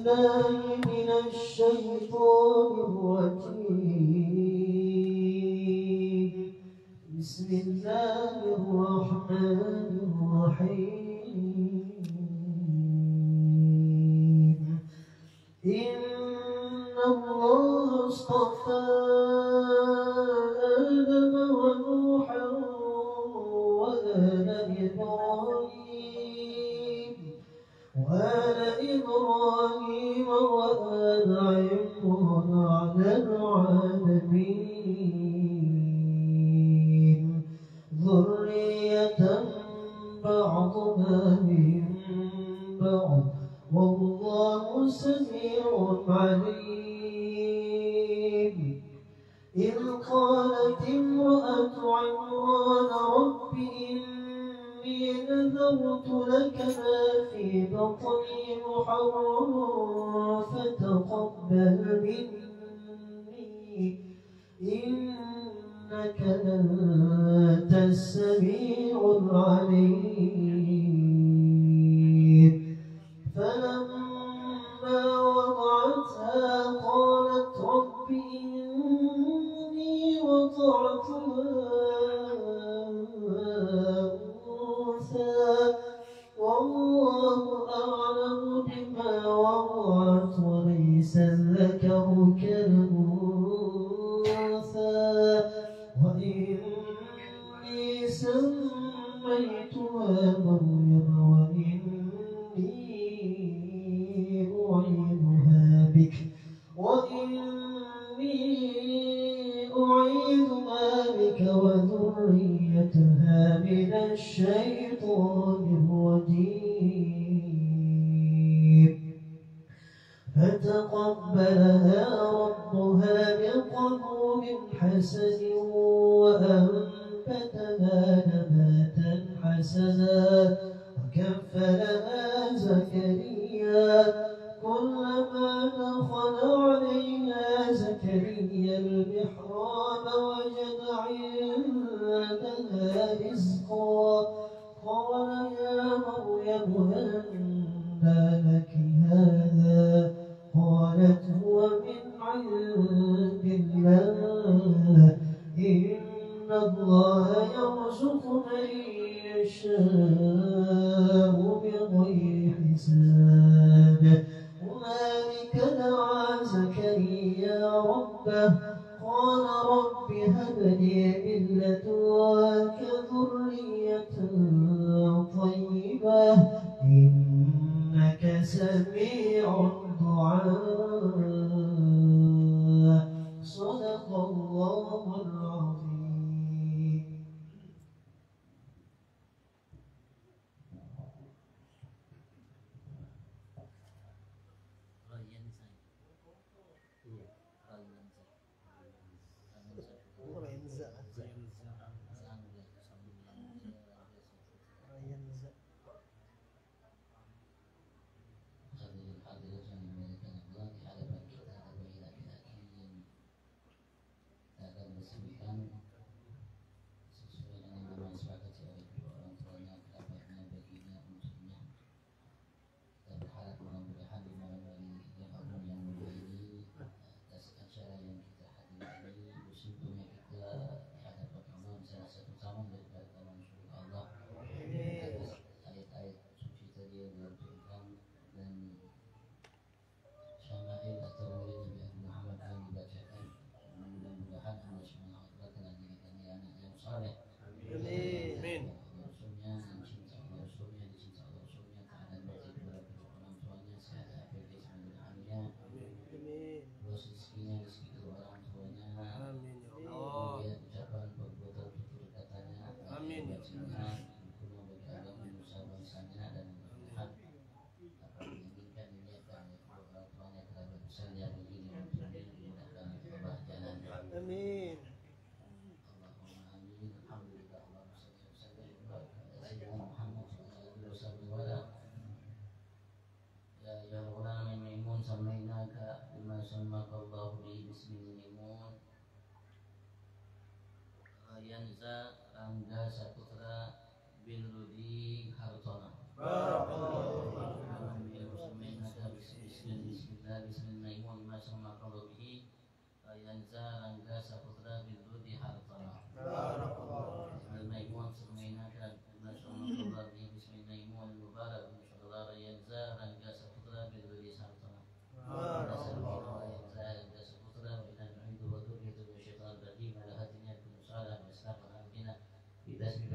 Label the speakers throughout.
Speaker 1: بالله من الشيطان الرجيم. بسم الله الرحمن الرحيم. إن الله اصطفى آدم ونوحا وآل إبراهيم وآل عمران على العالمين ذرية بعضها من بعض والله سميع عليم. إذ قالت امرأة عمران رب إني نذرت لك ما في بطني محررا فتقبل مني إنك أنت السميع العليم. فلما وضعتها قالت رب إني وضعتها أنثى والله أعلم بما وضعت وليس الذكر كالأنثى وإني سميتها مريم وإني أعيذها بك وذريتها من الشيطان الرجيم. فتقبلها ربها بقبول حسن وأنبتها نباتا حسنا وكفلها زكريا كلما دخل عليها زكريا المحراب وجد عندها رزقا قال يا مريم أنى لك هذا قالت هو من عند الله إن الله يرزق من يشاء بغير حساب. هنالك دعا زكريا ربه قال رب هب لي من لدنك ذرية طيبة إنك سميع الدعاء. صدق الله العظيم. Amin.
Speaker 2: Yanza Rangga Saputra bin Rudi Hartono.
Speaker 1: Barakallahu
Speaker 2: Amin.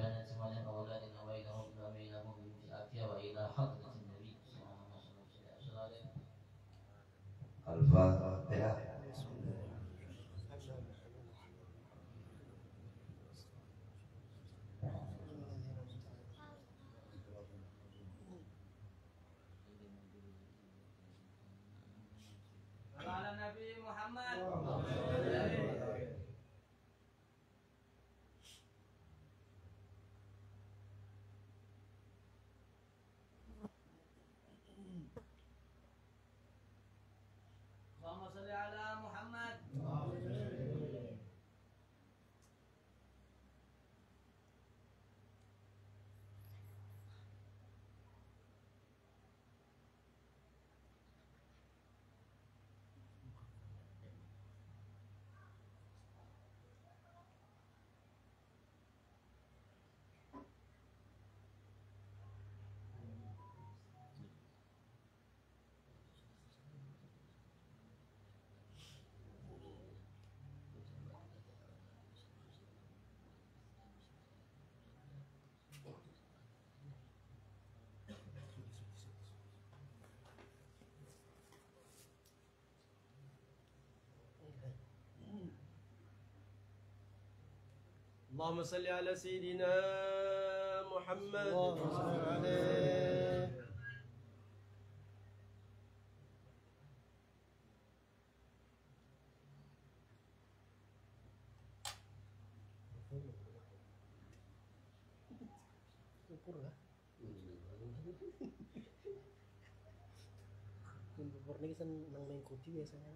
Speaker 2: بنات ومن أولادنا وإلى إلى مؤمن في العافية وإلى حضرة النبي صلى الله عليه وسلم.
Speaker 3: الفاتحة.
Speaker 2: على النبي محمد. اللهم صل على محمد.
Speaker 4: اللهم صل على سيدنا محمد.
Speaker 1: اللهم صل عليه. Ini kan nang mengikuti biasanya.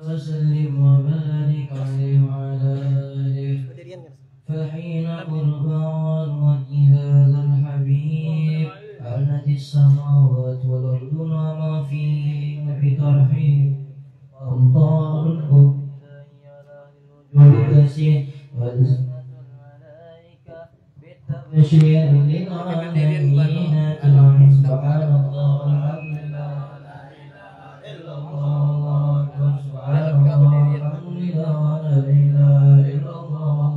Speaker 1: وسلم وبارك عليه وعلى آله فحين قرب عروة هذا الحبيب عنت السماوات والأرض وما فيهن بترحيب أمطار الوجود كثير وزنة الملائكة بالتبشير للعالمين تعالى سبحان الله والحمد لله ولا إله إلا الله سبحان الله الحمد لله ولا إله إلا الله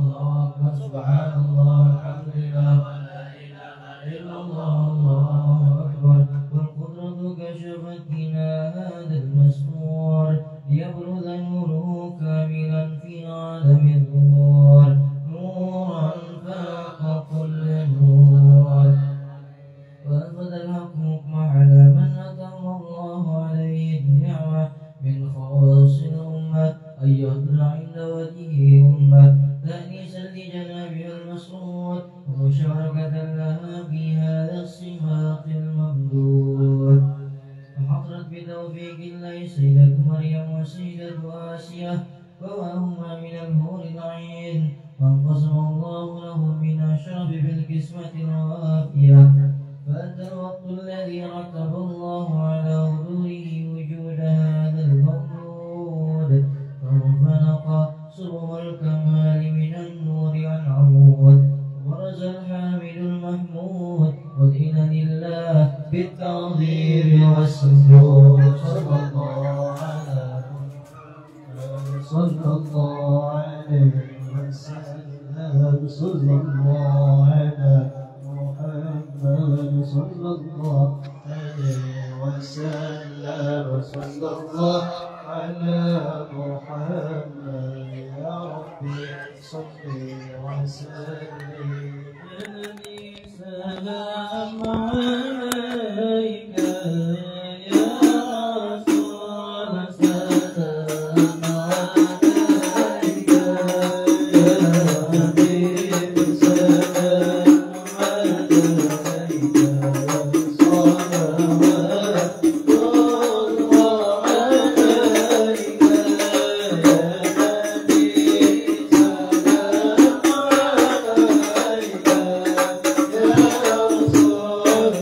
Speaker 1: سبحان الله الحمد لله ولا إله إلا الله أكبر والقدرة كشفت إلى هذا المسرور ليبرز نوره كاملا في عالم الظهور نورا فاق كل نور وأنفذ الحكم على من أتم الله عليه النعمة من خواص الأمة أن يطلع عند وجهه أمة تأنيسا لجنابها المسرور ومشاركة لها في هذا السباق الممدود فحضرت بتوفيق الله سيدة مريم وسيدة آسيا وهما من الحور العين وانقسم الله لهم من أشرف بالقسمة الوافية فأنت الوقت الذي رتب الله على حضوره وجود هذا المولود فانفلق سرور الكمال من النور عن عمود وبرز الحامد المحمود وإن لله بالتعظيم والسجود صلى الله على محمد صلى الله عليه وسلم صلى الله على محمد صلى الله عليه وسلم صلى الله على محمد يا ربي صل وسلم يا نبي سلام عليك يا رسول سلام عليك يا حبيب سلام عليك صلوات الله عليك يا نبي سلام عليك يا رسول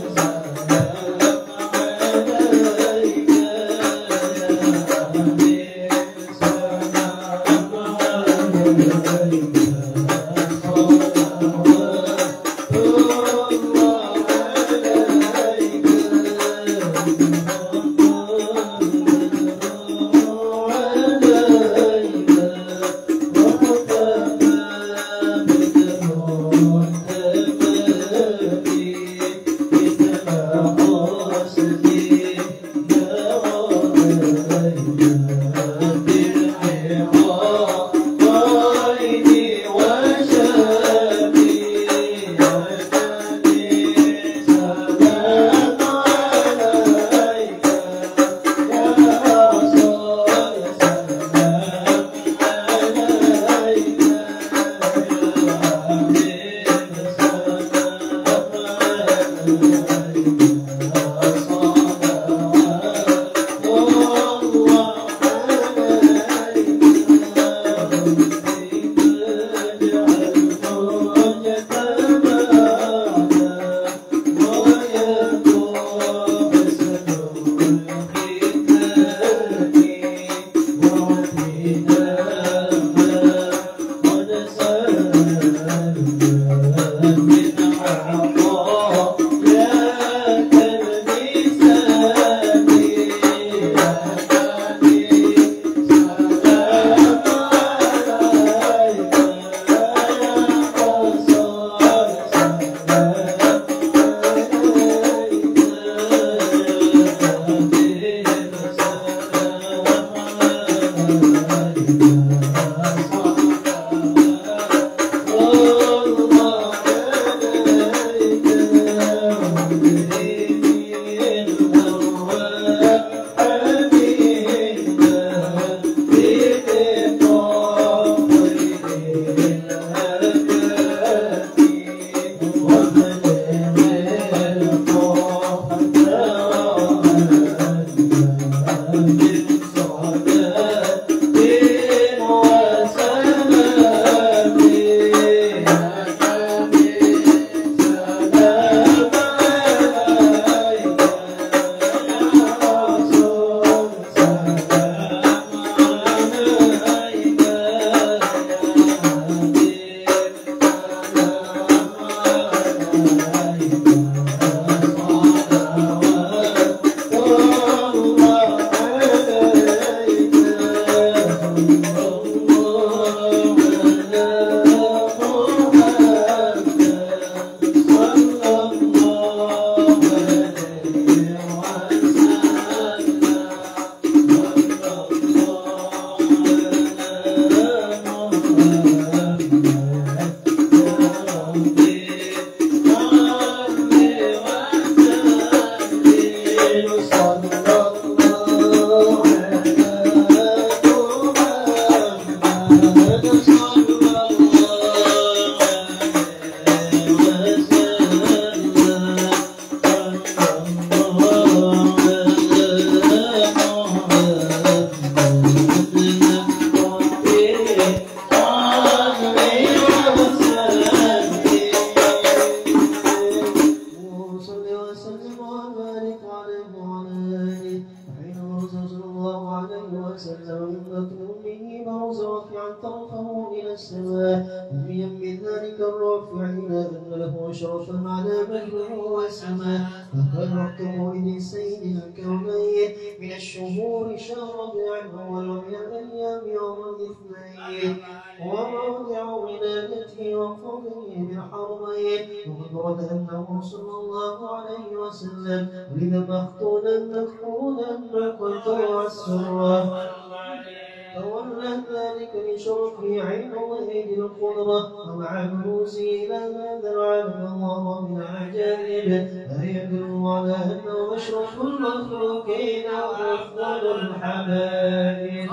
Speaker 3: الله عليه وسلم ابنة أمه برز رافعا طرفه إلى السماء مؤمنا بذلك الرافع إلى أن له شرفا على من هو السماء فقد رحته إلى سيد الكونين من الشهور شهر ربيع أول من الأيام يوم الاثنين وموضع ولادته وفضله بالحرمين وقد ورد أنه صلى الله عليه وسلم ولد مختونا مكحولا مكوتا السرة تولى ذلك لشرفه عين وإيد القدرة ومع بروزه إلى هذا العالم الله من عجائب لا يدل على أنه أشرف المخلوقين وأفضل الحبائب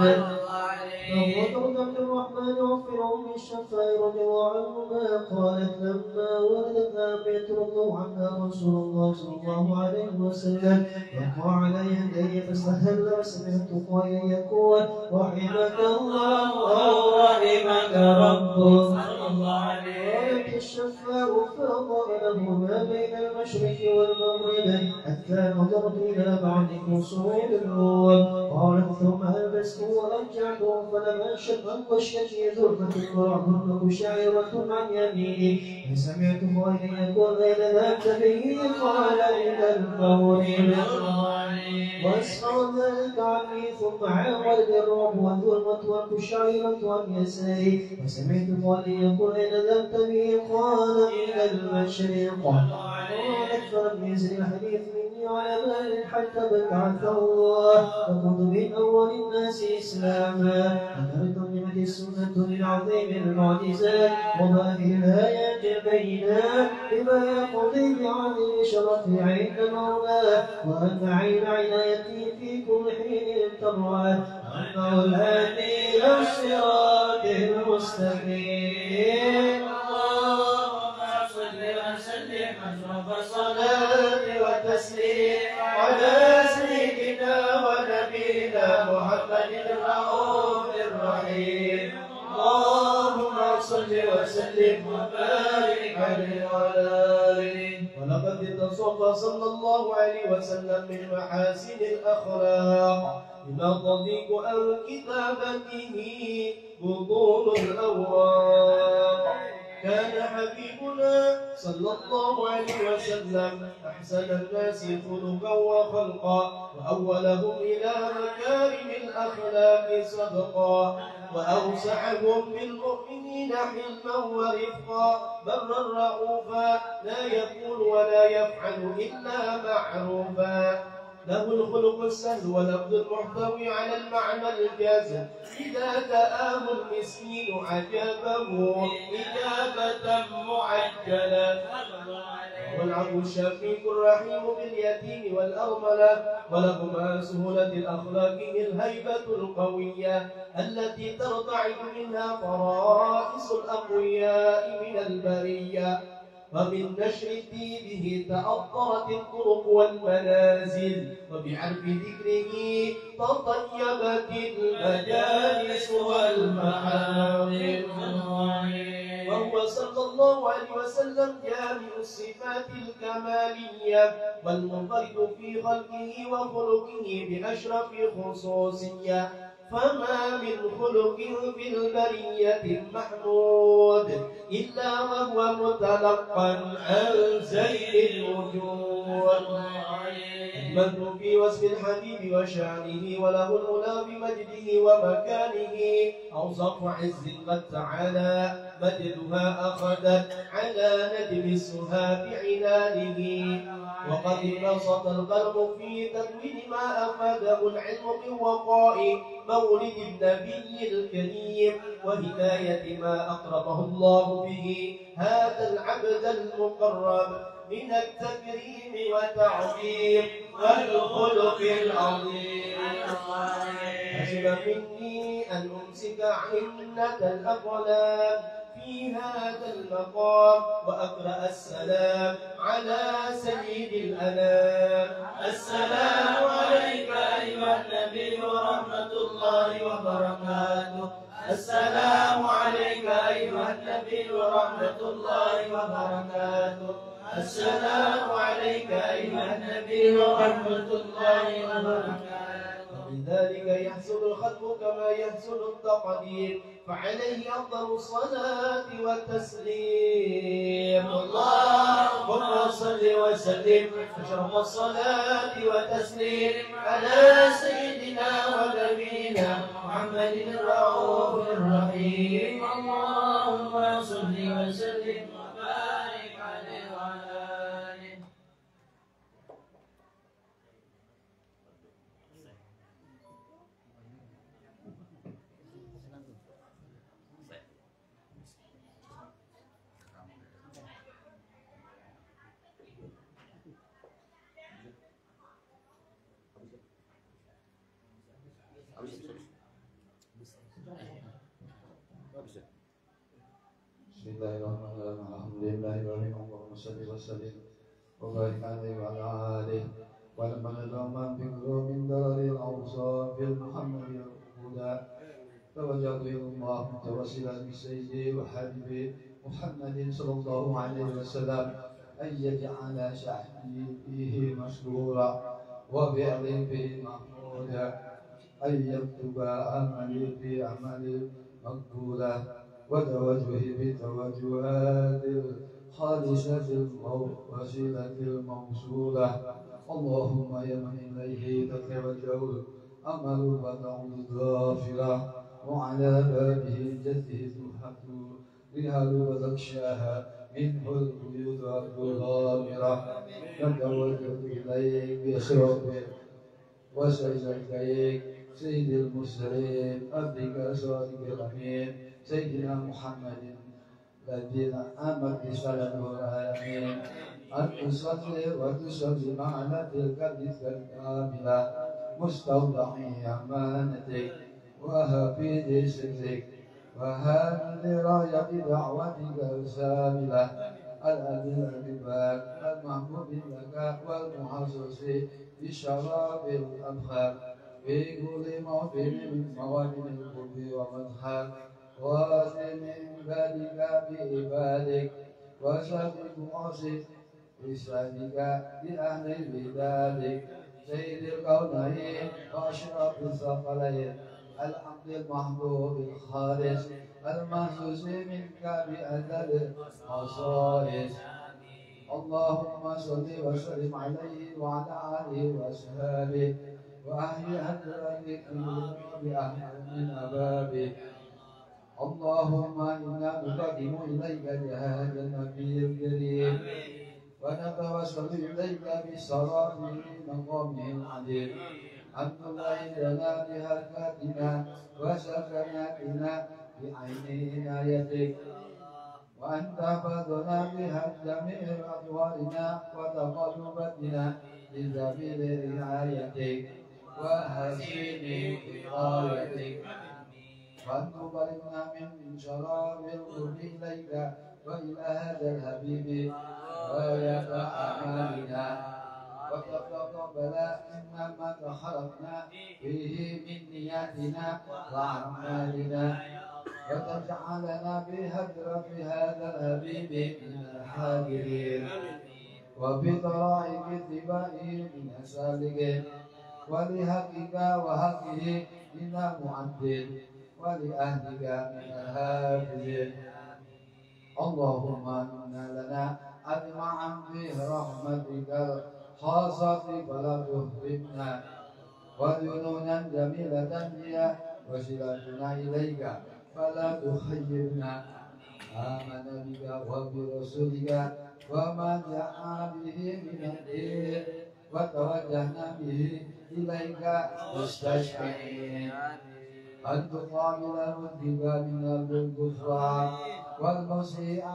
Speaker 3: فهو عبد الرحمن وفر أم الشفاء رضي الله عنهما قالت لما ولدت آمنة رضي الله عنها رسول الله صلى الله عليه وسلم وقع على يديه فاستهل وسمعت قائلا يقول رحمك الله أو رحمك ربك قالت الشفاء فأضاء له ما بين المشرق والمغرب حتى نظرت إلى بعض فصول النور قالت ثم ألبسته وأرجعته فلم أنشب عن وشيته ذرة وعظمه شعيرة عن يمينه فسمعت قائلا يقول أين ذهبت به قال إلى المغرب وأسخر ذلك عني ثم عاود الرعب والظلمة والشعيرة عن يساري وسمعت قائلا يقول أين ذهبت به قال إلى المشرق قالت فلم يزل الحديث مني على بال حتى بعثه الله وكنت من أول الناس إسلاما وترجمت السنة من عظيم المعجزات وظاهر الآيات البينات بما يقضي بعظيم شرفه عند مولاه وأن عين عنايته في كل حين ترعاه وأنه الهادي إلى الصراط المستقيم أشرف الصلاة والتسليم على سيدنا ونبينا محمد الرؤوف الرحيم اللهم صل وسلم وبارك عليه وعلى آله ولقد اتصف صلى الله عليه وسلم من محاسن الأخلاق بما تضيق عن كتابته بطون الأوراق كان حبيبنا صلى الله عليه وسلم أحسن الناس خلقا وخلقا وأولهم إلى مكارم الأخلاق سبقا وأوسعهم بالمؤمنين حلما ورفقا برا رؤوفا لا يقول ولا يفعل إلا معروفا له الخلق السهل واللفظ المحتوي على المعنى الجازم إذا دآه المسكين عجبه إجابة معجلة والعفو الشفيق الرحيم باليتيم والأرملة ولهما سهولة الأخلاق الهيبة القوية التي ترتعد منها فرائس الأقوياء من البرية ومن نشر الدين به تأطرت الطرق والمنازل وبعرف ذكره تطيبت المجالس والمحافل وهو صلى الله عليه وسلم جامع الصفات الكمالية والمنفرد في خلقه وخلقه بأشرف خصوصية فما من خلق في البرية محمود إلا وهو متلقى عن سيد الوجود المد في وصف الحبيب وشأنه وله الأولى بمجده ومكانه أوصاف عز قد تعالى مجدها أخذت على ندم السها بعنانه وقد انبسط القلب في تدوين ما أفاده العلم من وقاء مولد النبي الكريم وهداية ما أقربه الله به هذا العبد المقرب من التكريم والتعظيم والخلق العظيم حسب مني أن أمسك عنة الأقلام في هذا المقام وأقرأ السلام على سيد الأنام. السلام عليك أيها النبي ورحمة الله وبركاته. السلام عليك أيها النبي ورحمة الله وبركاته. السلام عليك أيها النبي ورحمة الله وبركاته. بذلك يحصل الختم كما يحصل التقدير فعليه أفضل الصلاة والتسليم اللهم صل وسلم أشرف الصلاة والتسليم على سيدنا ونبينا محمد الرؤوف الرحيم اللهم صل وسلم وبارك عليه وعلى آله
Speaker 5: Bismillahirrahmanirrahim. Alhamdulillahirrahmanirrahim. Allahumma salli wa sallim wa barik alaihi wa ala alihi wa man fikru min daril awsaf bil muhammadiyya al-huda tawajjahtu ila Allah mutawassilan bi sayyidi wa habibi Muhammadin sallallahu alaihi wasallam an yaj'ala sha'nihi mashkura wa bi'li bihi mahmuda an yaktuba amali bi amali maqbula وتوجه بتوجهات الخالصة الوسيلة الموصولة اللهم يا من إليه تتوجه الأمل فتعود الغافرة وعلى بابه جده تحق رهال وتخشاها منه القيود الغامرة نتوجه إليك بشرفك وسيدك سيد المرسلين عبدك صادق الأمين سيدنا محمد الذي آمنت رسالته العالمين أن تصلي وتسلم على تلك الذكر الكاملة مستودع أمانتك وحفيظ سرك وهذه راية دعوتك الساملة الأبي الأبيبات المحبوب لك والمحسس بشراب الأبخار في كل موطن من موادن القلب ومدخل واسم عبادك بعبادك وسبق عصيك بسعدك بأهل بلادك سيد الكونين وأشرف الثقلين الحمد المحبوب الخالص المحسوس منك بأجل الخصائص اللهم صل وسلم عليه وعلى آله وأصحابه وأهل أدرك بأهل من أبابه اللهم إنا نقدم إليك جهاد النبي الكريم ونتوسل إليك بصلاة مقامه العليم أن تبعدنا بحركاتنا وسكناتنا بعين عنايتك وأن تحفظنا بها جميع أطوارنا وتقلباتنا بسبيل رعايتك وحسن وقايتك وأن تباركنا من شراب القرب إليك وإلى هذا الحبيب غاية أعمالنا وتتقبل منا ما تخلقنا فيه من نياتنا وأعمالنا وتجعلنا بهدرة هذا الحبيب من الحاضرين وبطرائق اتباعه من السالكين ولحقك وحقه من المعدل ولأهلك من الحافظين اللهم إنا لنا أجمعا في رحمتك الخاصة فلا تهرمنا وذنونا جميلة هي وصلتنا إليك فلا تخيبنا آمن بك وبرسولك وما جاء به من الدين وتوجهنا به إليك مستشفعين أن تقابل المذنب منا بالغفران والمسيء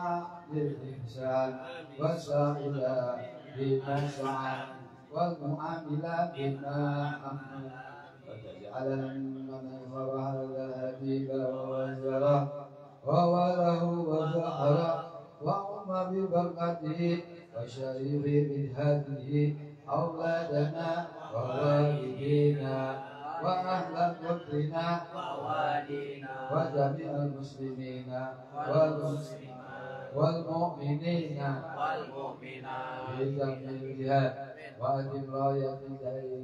Speaker 5: بالإحسان والسائل بما سعى والمعامل بما أمن وتجعلنا ممن أنصر هذا الهدي ووزره ووله وزهره وعم ببركته وشريف بهذه أولادنا ووالدينا وأهل قدرنا ووالينا وجميع المسلمين والمؤمنين في جميع الجهات وأدم راية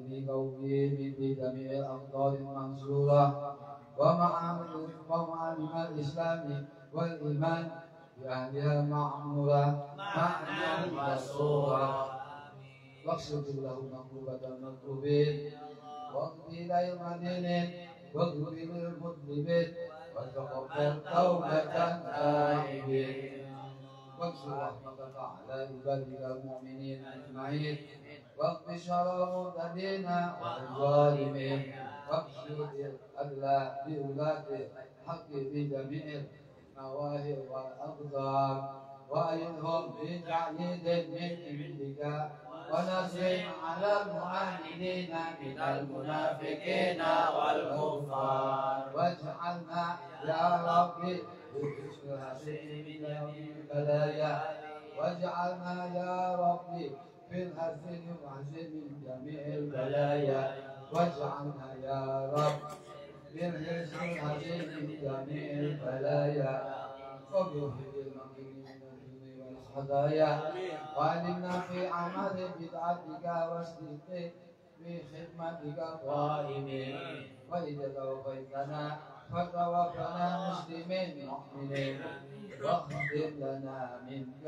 Speaker 5: دين قومه في جميع الأمطار المنصورة ومعالم الإسلام والإيمان بأهلها معمورة معنى مسرورة واقصد له مطلوبة المطلوبين واقضي إلى المدينين واغفر للمذنبين وتقبل توبة التائبين واكسر رحمتك على عبادك المؤمنين أجمعين واقض شر المعتدين والظالمين واكسر الأدلى بولاة الحق في جميع النواهي والأقدار وأيدهم بتعييد من عندك ونصر على المعاندين من المنافقين والكفار واجعلنا يا ربي بحسن حسين من البلايا واجعلنا يا ربي في الحسن وحسن من جميع البلايا واجعلنا يا رب في الحسن وحسن من جميع البلايا وبوحد المؤمنين والخطايا وعلمنا في عمل بدعتك وصدقك في خدمتك قائمين وإذا توفيتنا فتوفنا مسلمين مؤمنين واختم لنا منك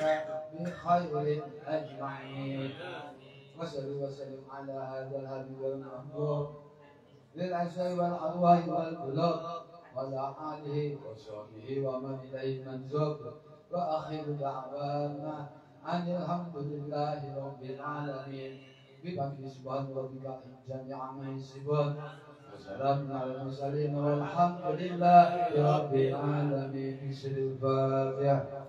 Speaker 5: بخير أجمعين وصل وسلم على هذا الحبيب المحبوب للعشاء والأرواح والقلوب وعلى آله وصحبه ومن إليه منسوب وآخر دعوانا أن الحمد لله رب العالمين بحمد سبحان ربك جميعا ما يصفون وسلام على المرسلين والحمد لله رب العالمين. بسم الفاتحة.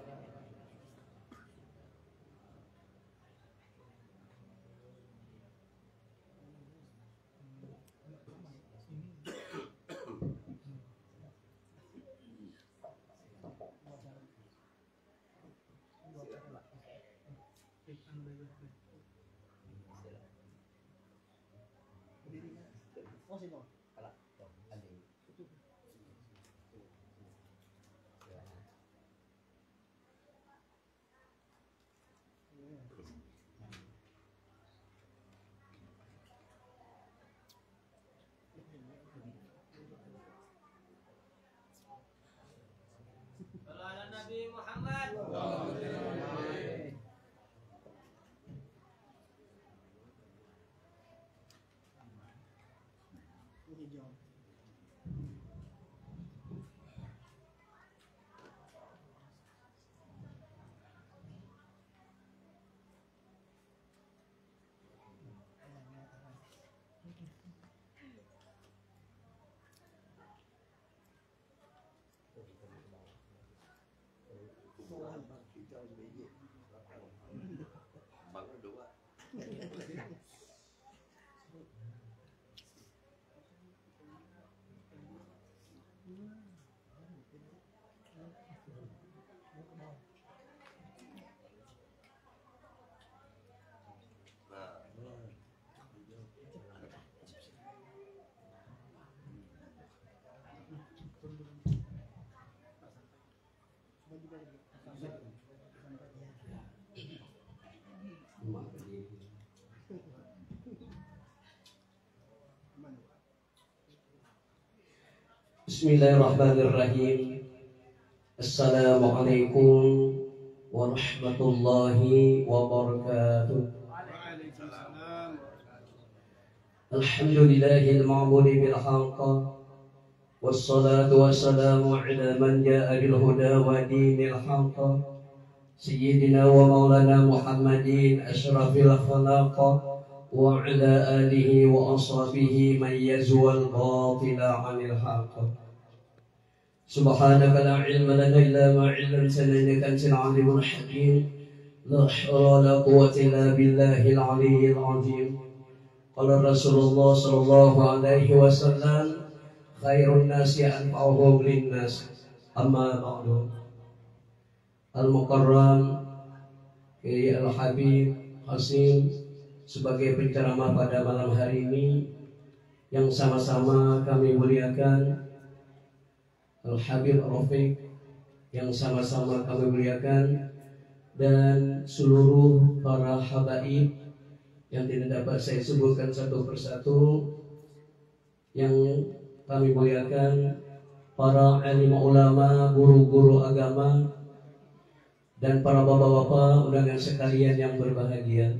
Speaker 1: Nabi Muhammad.
Speaker 6: Bismillahirrahmanirrahim. Assalamualaikum warahmatullahi wabarakatuh. Alhamdulillahil ma'budi bil haqq wassalatu wassalamu ala man jaa bil huda wa dinil haqq sayyidina wa maulana Muhammadin asyrafil khalaq wa ala alihi wa ashabihi man yazwal batila 'anil haqq. Subhanaka la ilma lana illa ma 'allamtana innaka antal 'alimul hakim. La hawla wa la quwwata illa billahil 'aliyyil 'azim. Qala Rasulullah sallallahu alaihi wasallam khairun nasi anfa'uhum linnas. Amma ba'du. Al-Mukarram Kiai Al-Habib Hasim sebagai penceramah pada malam hari ini yang sama-sama kami muliakan, Al-Habib Rafiq yang sama-sama kami muliakan, dan seluruh para habaib yang tidak dapat saya sebutkan satu persatu, yang kami muliakan para alim ulama, guru-guru agama, dan para bapak-bapak undangan sekalian yang berbahagia.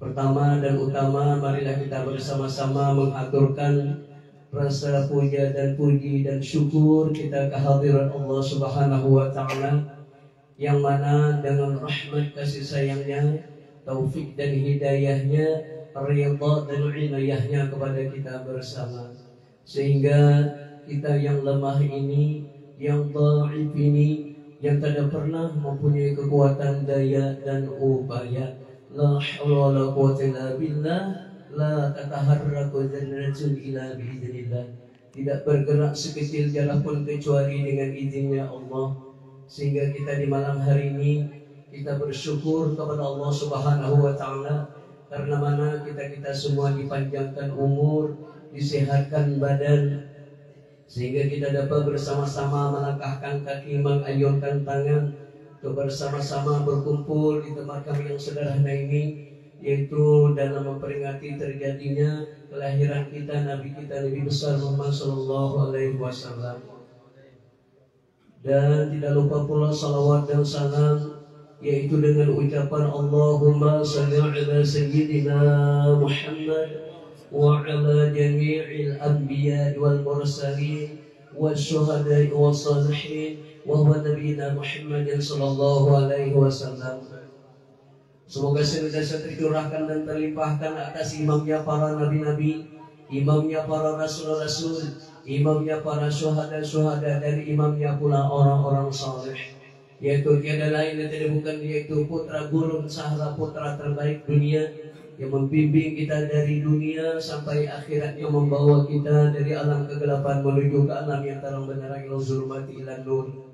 Speaker 6: Pertama dan utama, marilah kita bersama-sama mengaturkan rasa puja dan puji dan syukur kita kehadiran Allah Subhanahu wa Ta'ala, yang mana dengan rahmat kasih sayangnya, taufik dan hidayahnya, ridha dan inayahnya kepada kita bersama, sehingga kita yang lemah ini, yang dhaif ini, yang tidak pernah mempunyai kekuatan daya dan upaya, la haula wala quwwata illa billah, la tataharraku dzarratun illa biidznillah, tidak bergerak sekecil jala pun kecuali dengan izinnya Allah. Sehingga kita di malam hari ini kita bersyukur kepada Allah Subhanahu wa Ta'ala, karena mana kita semua dipanjangkan umur, disehatkan badan, sehingga kita dapat bersama-sama melangkahkan kaki, mengayunkan tangan untuk bersama-sama berkumpul di tempat kami yang sederhana ini, yaitu dalam memperingati terjadinya kelahiran kita Nabi besar Muhammad sallallahu alaihi wasallam. Dan tidak lupa pula salawat dan salam, yaitu dengan ucapan Allahumma salli ala sayyidina Muhammad wa ala jami'il anbiya wal mursalin wasyuhada'i wassalihin wa huwa nabiyina Muhammadin sallallahu alaihi wasallam. Semoga senantiasa tercurahkan dan terlimpahkan atas imamnya para nabi-nabi, imamnya para rasul-rasul, imamnya para syuhada-syuhada, dan imamnya pula orang-orang saleh, yaitu tiada lain dan tidak bukan, yaitu putra gurun sahara, putra terbaik dunia, yang membimbing kita dari dunia sampai akhirat, yang membawa kita dari alam kegelapan menuju ke alam yang terang benderang, ila zulmati ila nur.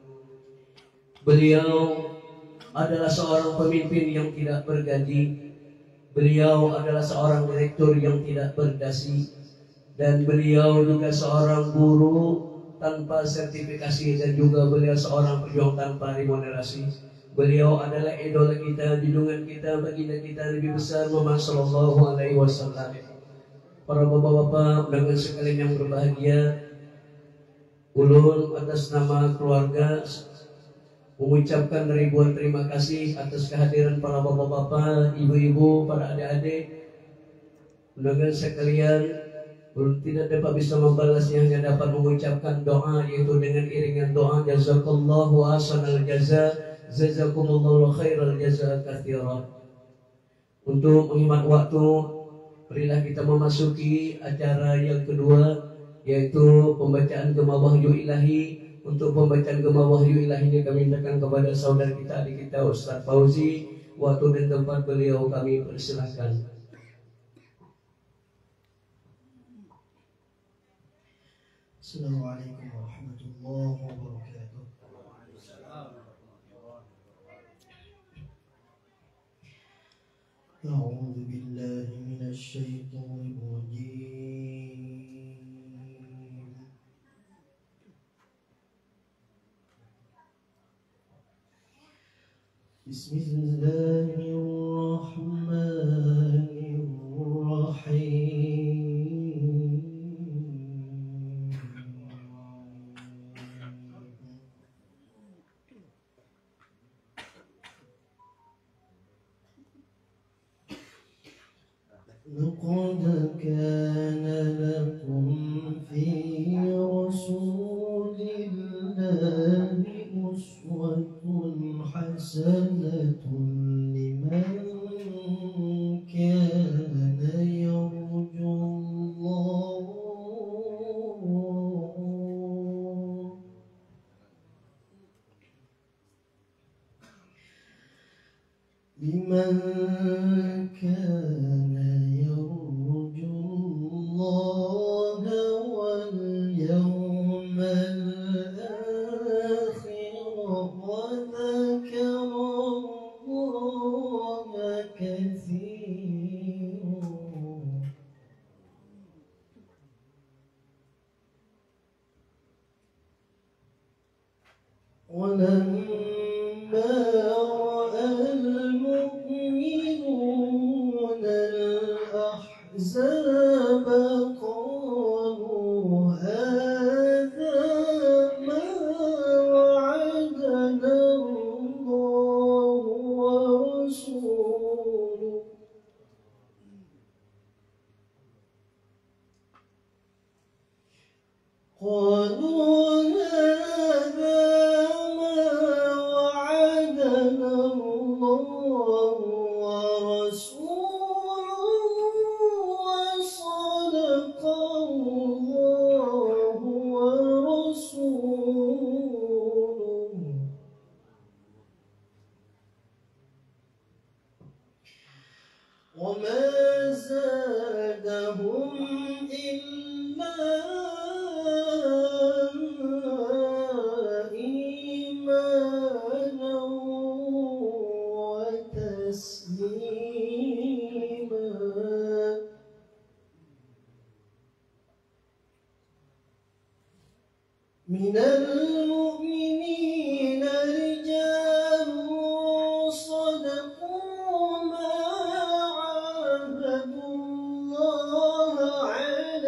Speaker 6: Beliau adalah seorang pemimpin yang tidak bergaji, beliau adalah seorang direktur yang tidak berdasi, dan beliau juga seorang guru tanpa sertifikasi, dan juga beliau seorang pejuang tanpa remunerasi. Beliau adalah idola kita, junjungan kita, baginda kita lebih besar Muhammad sallallahu alaihi wasallam. Para bapak-bapak undangan sekalian yang berbahagia, ulun atas nama keluarga mengucapkan ribuan terima kasih atas kehadiran para bapak-bapak, ibu-ibu, para adik-adik. Undangan sekalian, belum tidak dapat bisa membalasnya, hanya dapat mengucapkan doa, yaitu dengan iringan doa jazakallahu ahsanal jaza, jazakumullahu khairal jaza katsiran. Untuk menghemat waktu, berilah kita memasuki acara yang kedua, yaitu pembacaan Gema Wahyu Ilahi. Untuk pembacaan Gema Wahyu Ilahi ini kami mintakan kepada saudara kita, adik kita Ustaz Fauzi. Waktu dan tempat beliau kami persilakan.
Speaker 3: Assalamualaikum warahmatullahi wabarakatuh. A'udzu billahi minasy syaithanir rajim. Bismillahirrahmanirrahim. لقد كان لكم في رسول الله أسوة حسنة لمن كان يرجو الله واليوم الآخر وذكر الله كثيرا. ولما رأى المؤمنون قالوا هذا ما وعدنا الله ورسوله وصدق الله ورسوله وما زادهم إلا إيمانا وتسليما من المؤمنين رجال صدقوا ما عاهدوا الله عليه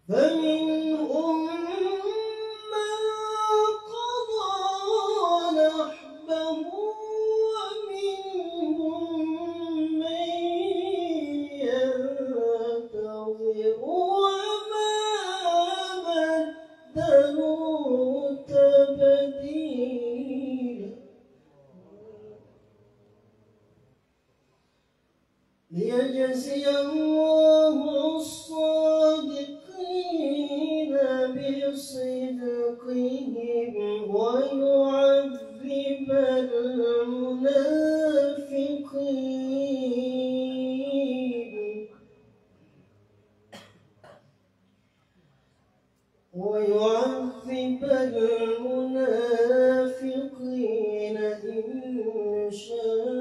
Speaker 3: فمنهم من قضى نحبه ومنهم من ينتظر وما بدلوا تبديلا ليجزي الله الصادقين بصدقهم ويعذب المنافقين إن شاء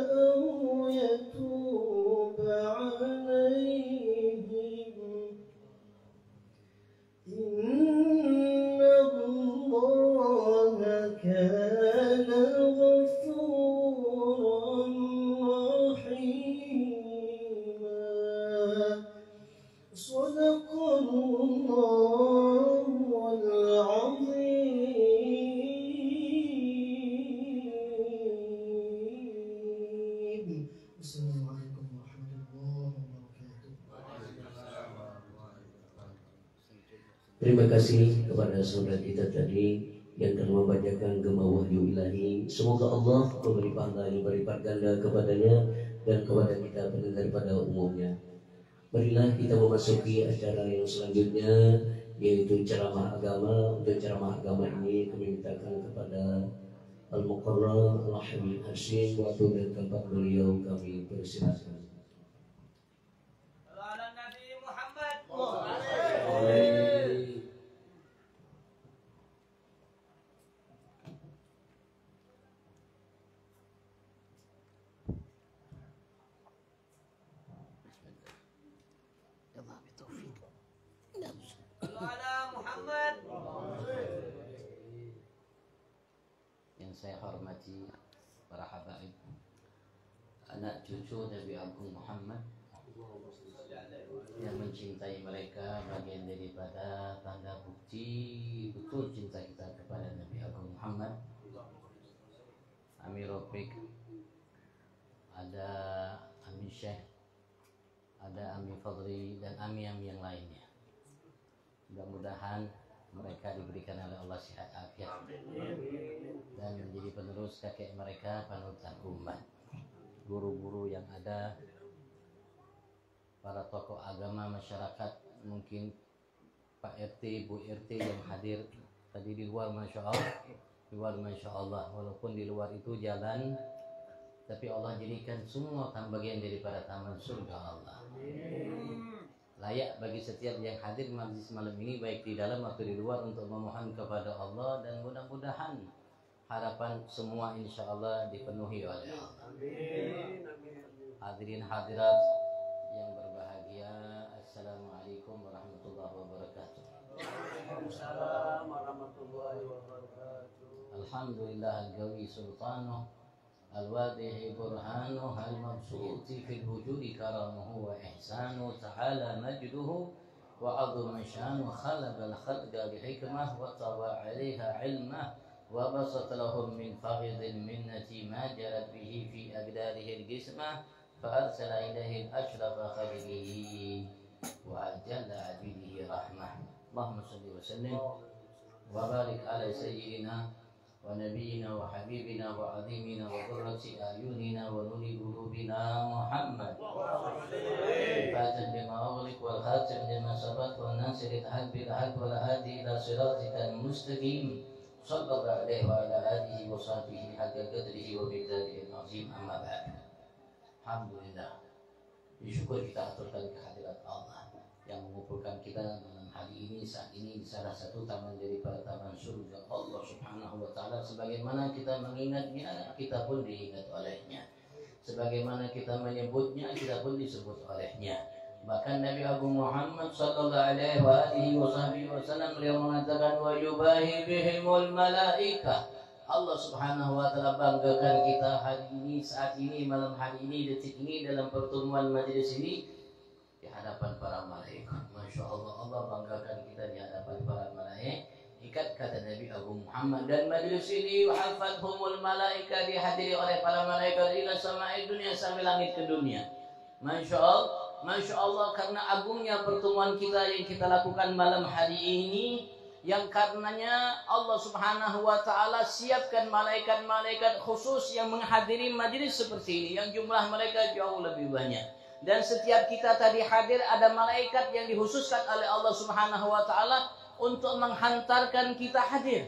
Speaker 3: أو يتوب عليهم إن الله كان غفورا رحيما صدق الله العظيم. السلام عليكم ورحمة الله وبركاته.
Speaker 6: Terima kasih kepada saudara kita tadi yang telah membacakan Gema Wahyu Ilahi. Semoga Allah memberi pahala yang berlipat ganda kepadanya dan kepada kita pendengar pada umumnya. Marilah kita memasuki acara yang selanjutnya, yaitu ceramah agama. Untuk ceramah agama ini kami mintakan kepada Al-Muqarram Al-Habib Hashim, waktu dan tempat beliau kami persilakan.
Speaker 1: Ala Nabi Muhammad. Ala Muhammad.
Speaker 2: Yang saya hormati para habaib, anak cucu Nabi Agung Muhammad yang mencintai mereka, bagian daripada tanda bukti betul cinta kita kepada Nabi Agung Muhammad. Ami Ropik, ada Ami Syekh, ada Ami Fadli, dan Ami-Ami yang lainnya. Mudah-mudahan mereka diberikan oleh Allah sehat afiat dan menjadi penerus kakek mereka, panutan umat, guru-guru yang ada, para tokoh agama masyarakat, mungkin Pak RT, Bu RT yang hadir tadi di luar, Masya Allah, walaupun di luar itu jalan, tapi Allah jadikan semua bagian daripada taman surga Allah. Layak bagi setiap yang hadir majlis malam ini, baik di dalam atau di luar, untuk memohon kepada Allah, dan mudah-mudahan harapan semua insya Allah dipenuhi oleh Allah. Hadirin hadirat yang berbahagia, Assalamualaikum warahmatullahi wabarakatuh.
Speaker 1: Waalaikumsalam warahmatullahi wabarakatuh.
Speaker 2: Alhamdulillah al-Gawi sultanuh, al-wadihi burhanuh, al-mabsuti fil wujudi karamuhu wa ihsanuh, ta'ala majduhu وعظم شأنه خلق الخلق بحكمة وطوى عليها علمه وبسط لهم من فضل المنة ما جرت به في أقداره الجسمة فأرسل إليه الأشرف خلقه وأجل عبيده رحمة. اللهم صل وسلم وبارك على سيدنا ونبينا وحبيبنا وعظيمنا وقرة أعيننا ونور قلوبنا محمد الفاتح لما أغلق والخاتم لما سبق والناصر الحق بالحق والهادي إلى صراطك المستقيم صلى الله عليه وعلى آله وصحبه حق قدره ومقداره العظيم. أما بعد. Alhamdulillah, bersyukur kita aturkan kehadirat Allah yang mengumpulkan kita dalam hari ini, saat ini, salah satu taman daripada taman surga Allah Subhanahu wa Ta'ala. Sebagaimana kita mengingatnya, kita pun diingat olehnya. Sebagaimana kita menyebutnya, kita pun disebut olehnya. Bahkan Nabi Agung Muhammad sallallahu alaihi wasallam beliau mengatakan wa yubahi bihimul malaika. Allah Subhanahu wa Ta'ala banggakan kita hari ini, saat ini, malam hari ini, detik ini, dalam pertemuan majelis ini di hadapan para malaikat. Masya Allah, Allah banggakan kita di hadapan para malaikat. Ikat kata Nabi Agung Muhammad, dan majelis ini wahafadhumul malaika, dihadiri oleh para malaikat ila samai dunia, sampai langit ke dunia. Masya Allah, Masya Allah, karena agungnya pertemuan kita yang kita lakukan malam hari ini, yang karenanya Allah Subhanahu wa Ta'ala siapkan malaikat-malaikat khusus yang menghadiri majlis seperti ini, yang jumlah mereka jauh lebih banyak. Dan setiap kita tadi hadir, ada malaikat yang dikhususkan oleh Allah Subhanahu wa Ta'ala untuk menghantarkan kita hadir.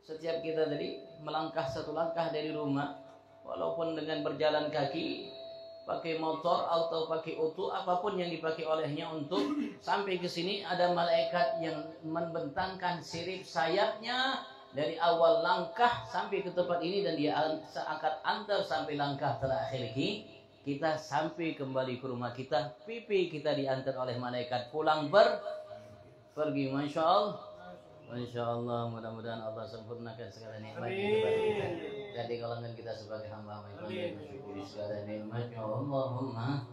Speaker 2: Setiap kita tadi melangkah satu langkah dari rumah, walaupun dengan berjalan kaki, pakai motor atau pakai auto, apapun yang dipakai olehnya untuk sampai ke sini, ada malaikat yang membentangkan sirip sayapnya dari awal langkah sampai ke tempat ini, dan dia angkat antar sampai langkah terakhir kita sampai kembali ke rumah kita. Pipi kita diantar oleh malaikat pulang pergi. Masya Allah, Masya Allah. Mudah-mudahan Allah sempurnakan segala nikmat kepada kita. Jadi kalangan kita sebagai hamba-hamba yang mensyukuri segala nikmat-Nya. Allahumma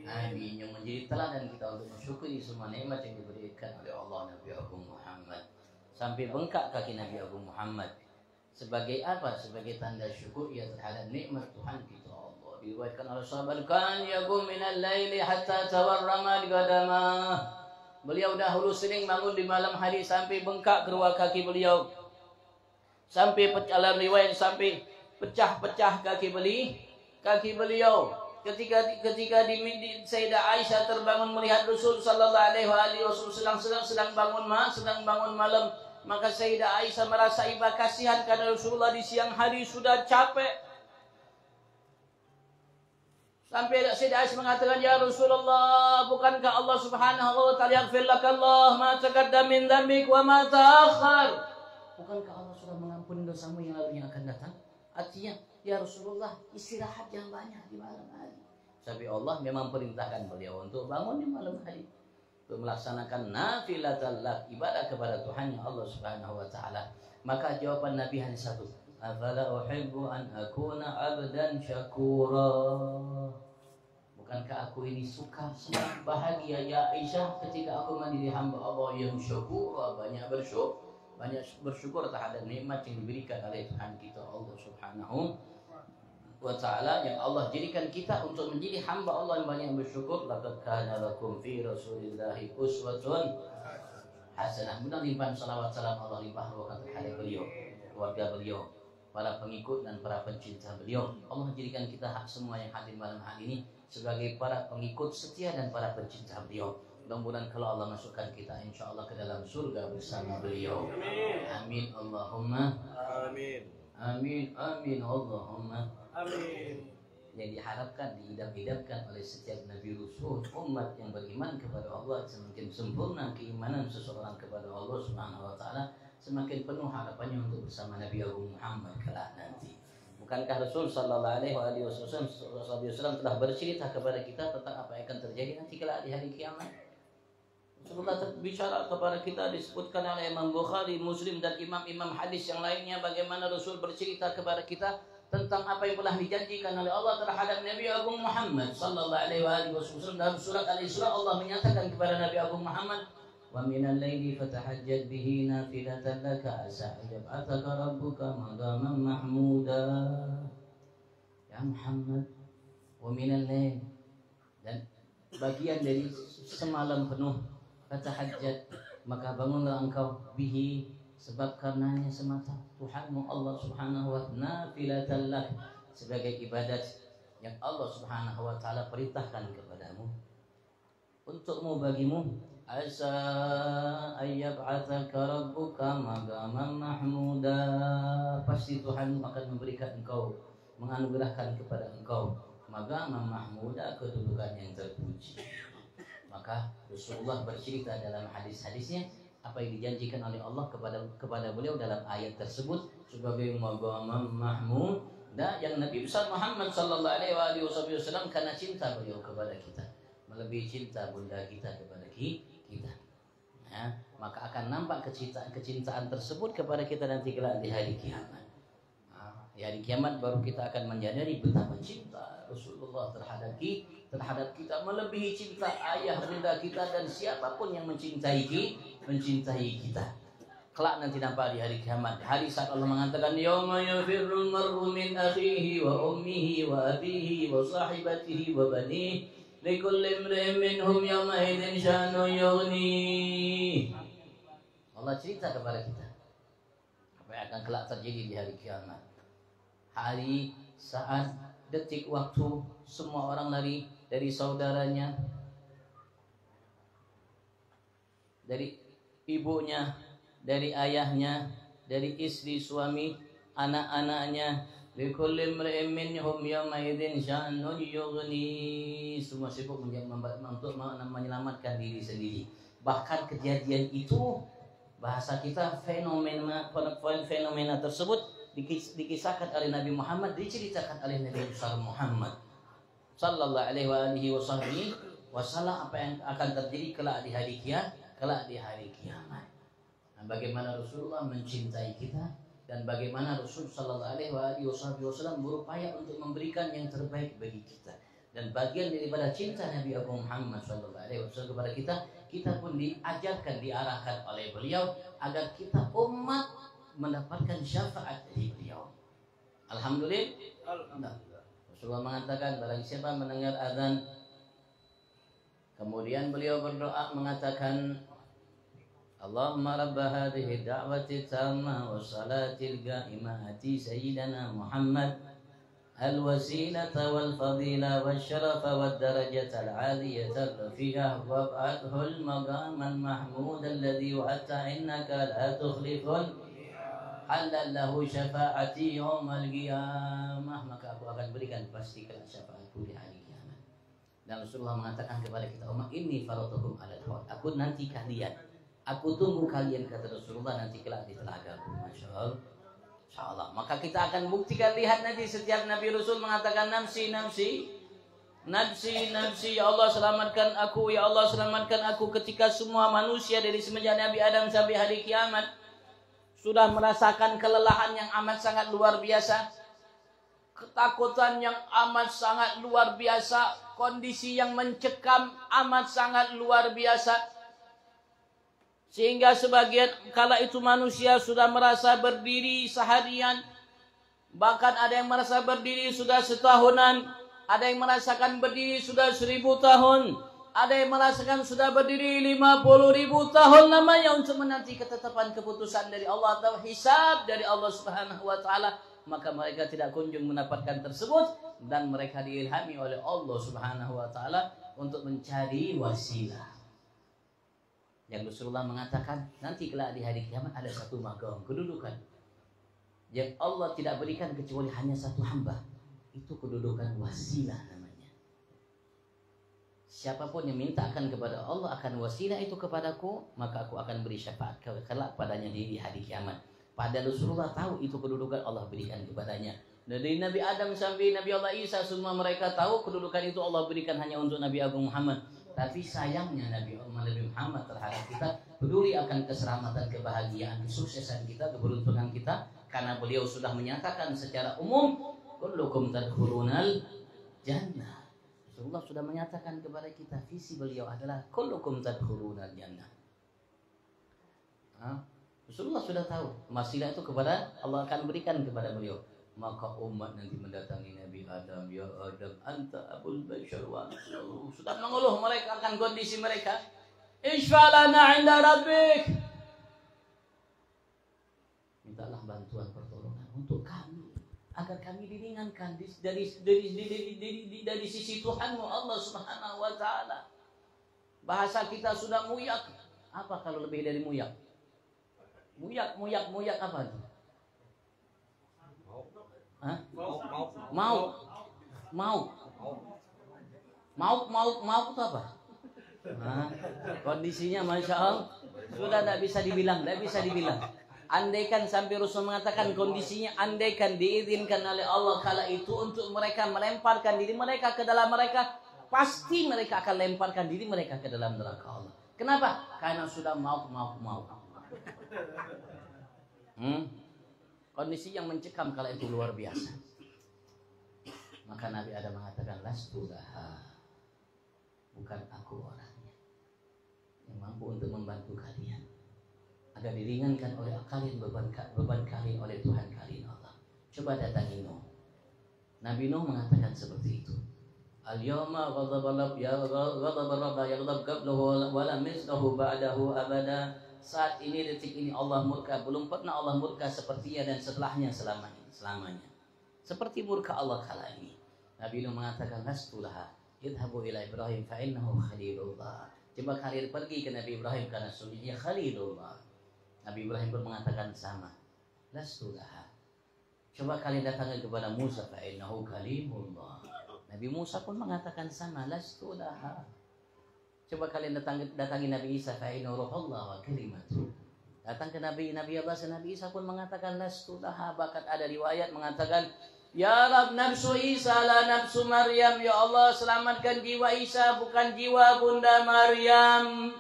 Speaker 2: amin. Yang menjadi teladan kita untuk mensyukuri semua nikmat yang diberikan oleh Allah Nabi Agung Muhammad. Sampai bengkak kaki Nabi Agung Muhammad. Sebagai apa? Sebagai tanda syukur ya terhadap nikmat Tuhan kita Allah. Diriwayatkan oleh sahabat, kan yaqum minal laili hatta tawarrama al-qadamah. Beliau dahulu sering bangun di malam hari sampai bengkak kedua kaki beliau. Sampai dalam riwayat sampai pecah-pecah kaki beliau. Ketika Sayyidah Aisyah terbangun melihat Rasul sallallahu alaihi wasallam sedang bangun malam, maka Sayyidah Aisyah merasa iba kasihan karena Rasulullah di siang hari sudah capek. Sampai Sayyidah Aisyah mengatakan, ya Rasulullah, bukankah Allah Subhanahu wa Ta'ala yaghfir lakallah ma taqaddama min dzambik wa ma ta'akhkhar? Bukankah Allah sudah mengampuni dosamu yang lalu yang akan datang? Artinya, ya Rasulullah, istirahat yang banyak di malam hari. Tapi Allah memang perintahkan beliau untuk bangun di malam hari, untuk melaksanakan nafilatul lak, ibadah kepada Tuhan yang Allah Subhanahu wa Ta'ala. Maka jawaban Nabi hanya satu, afala uhibbu an akuna abdan syakura. Bukankah aku ini suka, senang, bahagia ya Aisyah ketika aku menjadi hamba Allah yang syakura, banyak bersyukur terhadap nikmat yang diberikan oleh Tuhan kita Allah Subhanahu wa Ta'ala, yang Allah jadikan kita untuk menjadi hamba Allah yang banyak bersyukur. Laqad kana lakum fi Rasulillahi uswatun hasanah. Mudah limpahan salawat salam Allah limpah ruahkan terhadap beliau, keluarga beliau, para pengikut dan para pencinta beliau. Allah jadikan kita semua yang hadir malam hari ini sebagai para pengikut setia dan para pencinta beliau. Mudah-mudahan kalau Allah masukkan kita insya Allah ke dalam surga bersama beliau. Amin Allahumma amin. Amin amin Allahumma amin. Yang diharapkan, diidam-idamkan oleh setiap Nabi Rasul, umat yang beriman kepada Allah, semakin sempurna keimanan seseorang kepada Allah Subhanahu wa Ta'ala, semakin penuh harapannya untuk bersama Nabi Agung Muhammad kelak nanti. Bukankah Rasul sallallahu alaihi wasallam telah bercerita kepada kita tentang apa yang akan terjadi nanti kelak di hari kiamat? Rasulullah bicara kepada kita, disebutkan oleh Imam Bukhari, Muslim dan imam-imam hadis yang lainnya, bagaimana Rasul bercerita kepada kita tentang apa yang telah dijanjikan oleh Allah terhadap Nabi Agung Muhammad sallallahu alaihi wasallam. Dalam surat Al-Isra Allah menyatakan kepada Nabi Agung Muhammad, wa minal laili fatahajjad bihi nafilatan laka asa yab'athaka rabbuka maqaman mahmuda. Ya Muhammad, wa minal lail, dan bagian dari semalam penuh, fatahajjad, maka bangunlah engkau bihi, sebab karenanya semata Tuhanmu Allah subhanahu wa ta'ala nafilatan lak, sebagai ibadat yang Allah subhanahu wa ta'ala perintahkan kepadamu, untukmu, bagimu. Asa ayyab'athaka rabbuka maqaman mahmuda, pasti Tuhan akan memberikan engkau, menganugerahkan kepada engkau maqaman mahmuda, kedudukan yang terpuji. Maka Rasulullah bercerita dalam hadis-hadisnya apa yang dijanjikan oleh Allah kepada beliau dalam ayat tersebut sebagai maqaman mahmud, dan yang Nabi besar Muhammad sallallahu alaihi wasallam karena cinta beliau kepada kita melebihi cinta bunda kita kepada kita. Ya, maka akan nampak kecintaan tersebut kepada kita nanti kelak di hari kiamat. Di hari kiamat baru kita akan menyadari betapa cinta Rasulullah terhadap kita melebihi cinta ayah bunda kita dan siapapun yang mencintai kita. Kelak nanti nampak di hari kiamat, hari saat Allah mengatakan yauma yafirrul mar'u min akhihi wa ummihi wa abihi wa sahibatihi wa banihi likulli imri'in minhum yawma idzin sya'nun yughni. Allah cerita kepada kita apa yang akan kelak terjadi di hari kiamat. Hari, saat, detik, waktu, semua orang lari dari saudaranya, dari ibunya, dari ayahnya, dari istri, suami, anak-anaknya. Likulli imri'in minhum yawma idzin sya'nun yughni. Semua sibuk untuk menyelamatkan diri sendiri. Bahkan kejadian itu, bahasa kita fenomena tersebut dikisahkan oleh Nabi Muhammad, diceritakan oleh Nabi besar Muhammad sallallahu alaihi wasallam apa yang akan terjadi kelak di hari kiamat. Nah, bagaimana Rasulullah mencintai kita dan bagaimana Rasul sallallahu alaihi wasallam berupaya untuk memberikan yang terbaik bagi kita. Dan bagian daripada cinta Nabi Agung Muhammad sallallahu alaihi wasallam kepada kita pun diajarkan, diarahkan oleh beliau agar kita umat mendapatkan syafaat dari beliau. Alhamdulillah. Rasulullah mengatakan barang siapa mendengar azan kemudian beliau berdoa mengatakan Allahumma rabb hadhihi da'wati tammah wa salatil qa'imati sayyidina Muhammad al-wasilata wal fadila wal syarafa wad darajata al-'aliyata ar-rafi'ah wa ba'athul maqaman mahmud alladhi wa'ata innaka la tukhliful halallahu syafa'ati yawmal qiyamah. Maka aku akan berikan pasti kelak syafaatku di hari kiamat. Dan Rasulullah mengatakan kepada kita umat ini faratukum alal haud, aku nanti kalian, aku tunggu kalian, kata Rasulullah, nanti kelak di telagaku. Masya Allah. Maka kita akan buktikan, lihat nanti setiap Nabi Rasul mengatakan nafsi nafsi nafsi nafsi, ya Allah selamatkan aku, ya Allah selamatkan aku. Ketika semua manusia dari semenjak Nabi Adam sampai hari kiamat sudah merasakan kelelahan yang amat sangat luar biasa, ketakutan yang amat sangat luar biasa, kondisi yang mencekam amat sangat luar biasa, sehingga sebagian kala itu manusia sudah merasa berdiri seharian, bahkan ada yang merasa berdiri sudah setahunan, ada yang merasakan berdiri sudah 1000 tahun, ada yang merasakan sudah berdiri 50.000 tahun namanya untuk menanti ketetapan keputusan dari Allah atau hisab dari Allah Subhanahu wa taala. Maka mereka tidak kunjung mendapatkan tersebut dan mereka diilhami oleh Allah Subhanahu wa taala untuk mencari wasilah. Yang Rasulullah mengatakan nanti kelak di hari kiamat ada satu maqam kedudukan yang Allah tidak berikan kecuali hanya satu hamba. Itu kedudukan wasilah namanya. Siapapun yang mintakan kepada Allah akan wasilah itu kepadaku, maka aku akan beri syafaat kelak padanya di hari kiamat. Padahal Rasulullah tahu itu kedudukan Allah berikan kepadanya. Dari Nabi Adam sampai Nabi Allah Isa semua mereka tahu kedudukan itu Allah berikan hanya untuk Nabi Agung Muhammad. Tapi sayangnya Nabi Muhammad terhadap kita peduli akan keselamatan, kebahagiaan, kesuksesan kita, keberuntungan kita, karena beliau sudah menyatakan secara umum, kullukum tadkhulunal jannah. Rasulullah sudah menyatakan kepada kita, visi beliau adalah kullukum tadkhulunal jannah. Rasulullah sudah tahu wasilah itu kepada Allah akan berikan kepada beliau. Maka umat nanti mendatangi Nabi Adam, ya Adam, anta abul bashar wa sudah mengeluh mereka akan kondisi mereka. Ishfa'lana 'inda rabbik. Mintalah bantuan pertolongan untuk kami agar kami diringankan dari sisi Tuhanmu Allah Subhanahu wa taala. Bahasa kita sudah muyak. Apa kalau lebih dari muyak? Muyak apa itu? Hah? Mau itu apa? Kondisinya Masya Allah sudah tidak bisa dibilang. Andaikan sampai Rasul mengatakan kondisinya, andaikan diizinkan oleh Allah kala itu untuk mereka melemparkan diri mereka ke dalam mereka, pasti mereka akan lemparkan diri mereka ke dalam neraka Allah. Kenapa? Karena sudah mau. Kondisi yang mencekam kala itu luar biasa. Maka Nabi Adam mengatakan, lastu laha, bukan aku orangnya yang mampu untuk membantu kalian agar diringankan oleh kalian beban kalian oleh Tuhan kalian Allah. Coba datangi Nuh. Nabi Nuh mengatakan seperti itu. Al-yawma ghadaba rabb ya ghadaba rabb yaghdab qablahu wa lam mislahu ba'dahu abada. Saat ini, detik ini Allah murka. Belum pernah Allah murka sepertinya dan setelahnya selamanya. Seperti murka Allah kala ini. Nabi Nuh mengatakan, lastulaha idhabu ila Ibrahim fa'innahu khalilullah. Coba kalian pergi ke Nabi Ibrahim karena sungguhnya khalilullah. Nabi Ibrahim pun mengatakan sama. Lastulaha. Coba kalian datang kepada Musa fa'innahu kalimullah. Nabi Musa pun mengatakan sama. Lastulaha. Coba kalian datangi Nabi Isa fa'innahu ruhullah wa kalimatuh. Datang ke Nabi Allah, Nabi Isa pun mengatakan lastulaha. Bahkan ada riwayat mengatakan, ya Rab, nafsu Isa la nafsu Maryam. Ya Allah, selamatkan jiwa Isa, bukan jiwa Bunda Maryam.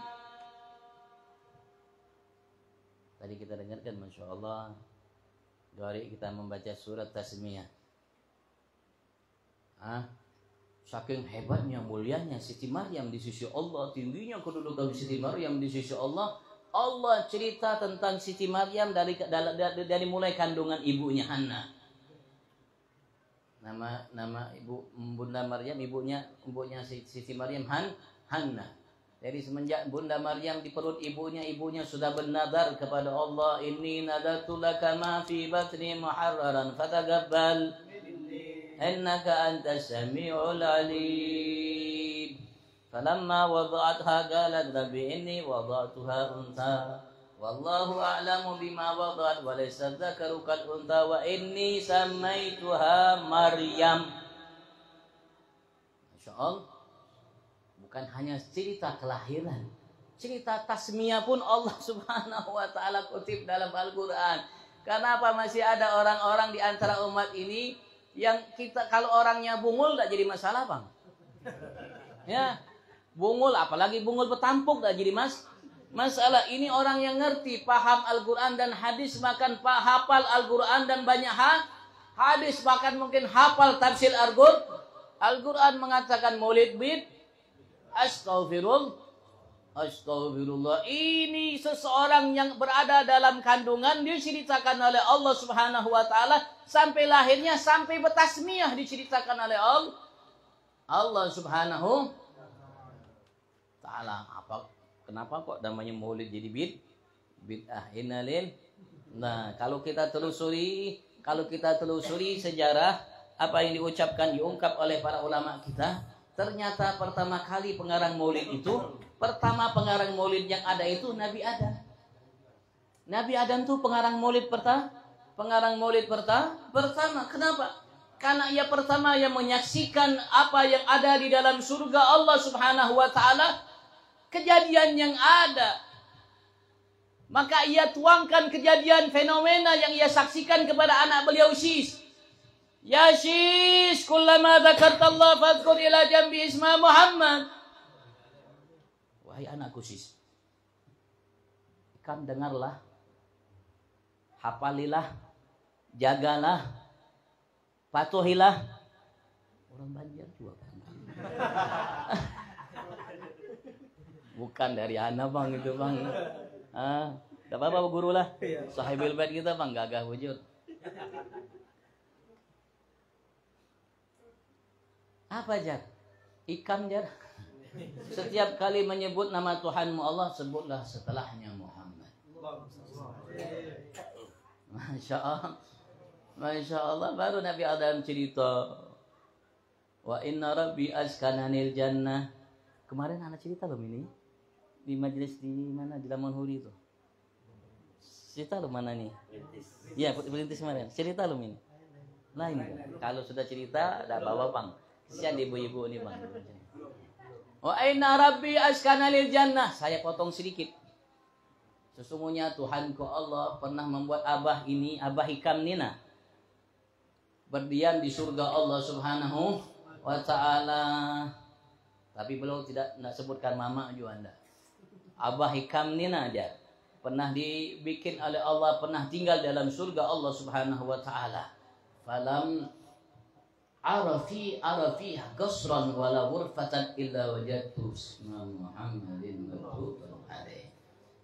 Speaker 2: Tadi kita dengarkan, Masya Allah, dari kita membaca surat Tasmiyah. Saking hebatnya, mulianya Siti Maryam di sisi Allah, tingginya kedudukan Siti Maryam di sisi Allah. Allah cerita tentang Siti Maryam dari mulai kandungan ibunya Hannah. Nama ibu Bunda Maryam, ibunya Siti Maryam Hannah. Jadi semenjak Bunda Maryam di perut ibunya sudah bernadar kepada Allah, inni nadartu laka ma fi batni muharraran fatagabbal innaka antas samiul alim. Falamma wada'atha qalat rabbi inni wada'tuha untha wallahu a'lamu bima wada'at wa laysa dzakaru kal untha wa inni samaituha Maryam. Masyaallah. Bukan hanya cerita kelahiran, cerita tasmiyah pun Allah Subhanahu wa taala kutip dalam Al-Qur'an. Kenapa masih ada orang-orang di antara umat ini yang kita kalau orangnya bungul enggak jadi masalah, Bang? Ya. Bungul, apalagi bungul betampuk enggak jadi masalah. Ini orang yang ngerti, paham Al-Qur'an dan hadis, bahkan hafal Al-Qur'an dan banyak hadis, bahkan mungkin hafal tafsir Al-Qur'an mengatakan maulid bid. Astagfirullah. Ini seseorang yang berada dalam kandungan diceritakan oleh Allah Subhanahu wa taala sampai lahirnya, sampai bertasmiyah diceritakan oleh Allah Subhanahu taala. Kenapa kok namanya maulid jadi bid'ah? Nah, kalau kita telusuri sejarah apa yang diungkap oleh para ulama kita, ternyata pertama kali pengarang maulid yang ada itu Nabi Adam. Nabi Adam tuh pengarang maulid pertama. Kenapa? Karena ia pertama yang menyaksikan apa yang ada di dalam surga Allah Subhanahu wa taala, kejadian yang ada. Maka ia tuangkan kejadian fenomena yang ia saksikan kepada anak beliau Sis. Ya Sis, kullama dzakartallah fadhkur ila jambi isma Muhammad. Wahai anakku Sis, ikam dengarlah, hafalilah, jagalah, patuhilah. Orang Banjar juga kan. Bukan dari anak bang itu bang. Gak apa-apa guru lah. Sahibul bait kita bang gagah wujud. Apa Jar? Ikam Jar. Setiap kali menyebut nama Tuhanmu Allah, sebutlah setelahnya Muhammad. Masya Allah. Masya Allah. Baru Nabi Adam cerita, wa inna rabbi askananil jannah. Kemarin anak cerita belum ini? Di majelis di mana? Di Lamonhuri itu. Cerita belum mana nih? Iya, perintis kemarin. Cerita belum ini? Lain kan? Kalau sudah cerita, ada bawa bang. Kesian ibu-ibu ini bang. Wa inna rabbi askananil jannah. Saya potong sedikit. Sesungguhnya Tuhanku Allah pernah membuat abah ini, abah Hikam Nina, berdiam di surga Allah Subhanahu wa ta'ala. Tapi beliau tidak sebutkan mama juga anda. Abah Hikam Nina aja pernah dibikin oleh Allah, pernah tinggal dalam surga Allah Subhanahu wa ta'ala. Falam arafi qasran wala ghurfatan illa wajadtu isma Muhammadin maktubun alaih.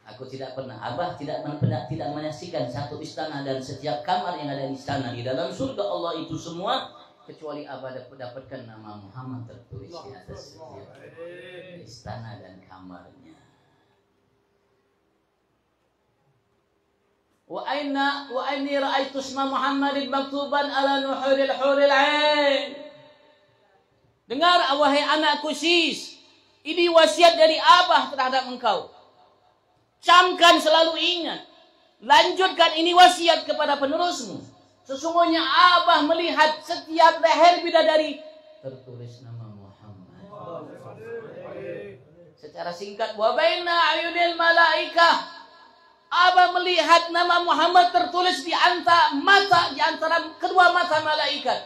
Speaker 2: Aku tidak pernah, abah tidak menyaksikan satu istana dan setiap kamar yang ada di istana di dalam surga Allah itu semua, kecuali abah dapatkan nama Muhammad tertulis di atas setiap istana dan kamarnya. Wa inni ra'aitu isma Muhammadin maktuban ala nuhuril huril ain. Dengar wahai anakku sis, ini wasiat dari abah terhadap engkau. Camkan, selalu ingat. Lanjutkan ini wasiat kepada penerusmu. Sesungguhnya abah melihat setiap leher bidadari tertulis nama Muhammad. Secara singkat, wa baina ayunil malaikah. Abah melihat nama Muhammad tertulis di antara kedua mata malaikat.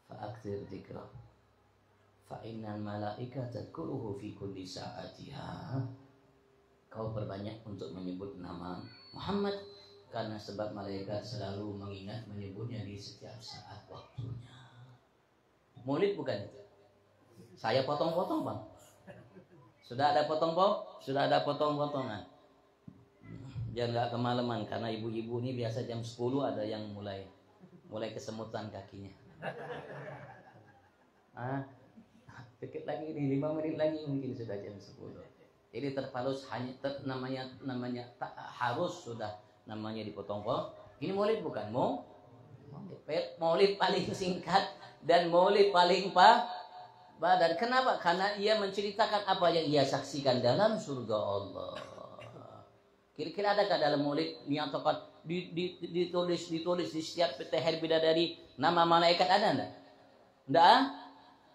Speaker 2: Fa'akthir dzikrah. Fa'innal malaika tadkuruhu fi kulli sa'atiha. Kau perbanyak untuk menyebut nama Muhammad, karena sebab malaikat selalu mengingat menyebutnya di setiap saat waktunya. Maulid bukan itu. Saya potong-potong bang. Sudah ada potong-potongan. Biar nggak kemalaman, karena ibu-ibu ini biasa jam 10 ada yang mulai kesemutan kakinya. Dikit lagi nih, 5 menit lagi mungkin sudah jam 10. Jadi terpalus hanya namanya tak harus sudah namanya dipotong kok. Ini maulid bukan maulid paling singkat dan maulid paling padan. Kenapa? Karena ia menceritakan apa yang ia saksikan dalam surga Allah. Kira-kira adakah dalam maulid yang tokat ditulis di setiap leher bidadari nama malaikat ada enggak?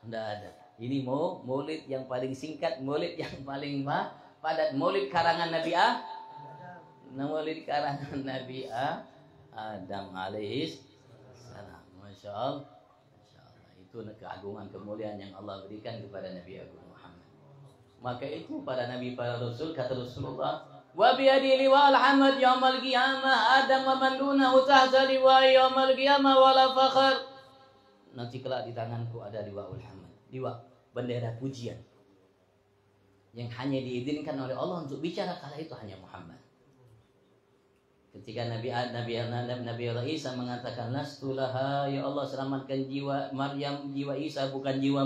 Speaker 2: Enggak ada. Ini maulid yang paling singkat, maulid yang paling padat, maulid karangan Nabi Adam alaihis salam. Masya Allah. Itu keagungan kemuliaan yang Allah berikan kepada Nabi Agung Muhammad. Maka itu para nabi, para rasul, kata Rasulullah, wa biyadi liwa'al hamad yaumal qiyamah Adam wa man dunahu tahta liwa'i yaumal qiyamah wala fakhr. Nanti kelak di tanganku ada liwa'ul hamad, liwa bendera pujian yang hanya diizinkan oleh Allah untuk bicara kala itu hanya Muhammad. Ketika Nabi Isa mengatakan lastulaha, ya Allah selamatkan jiwa Maryam, jiwa Isa bukan jiwa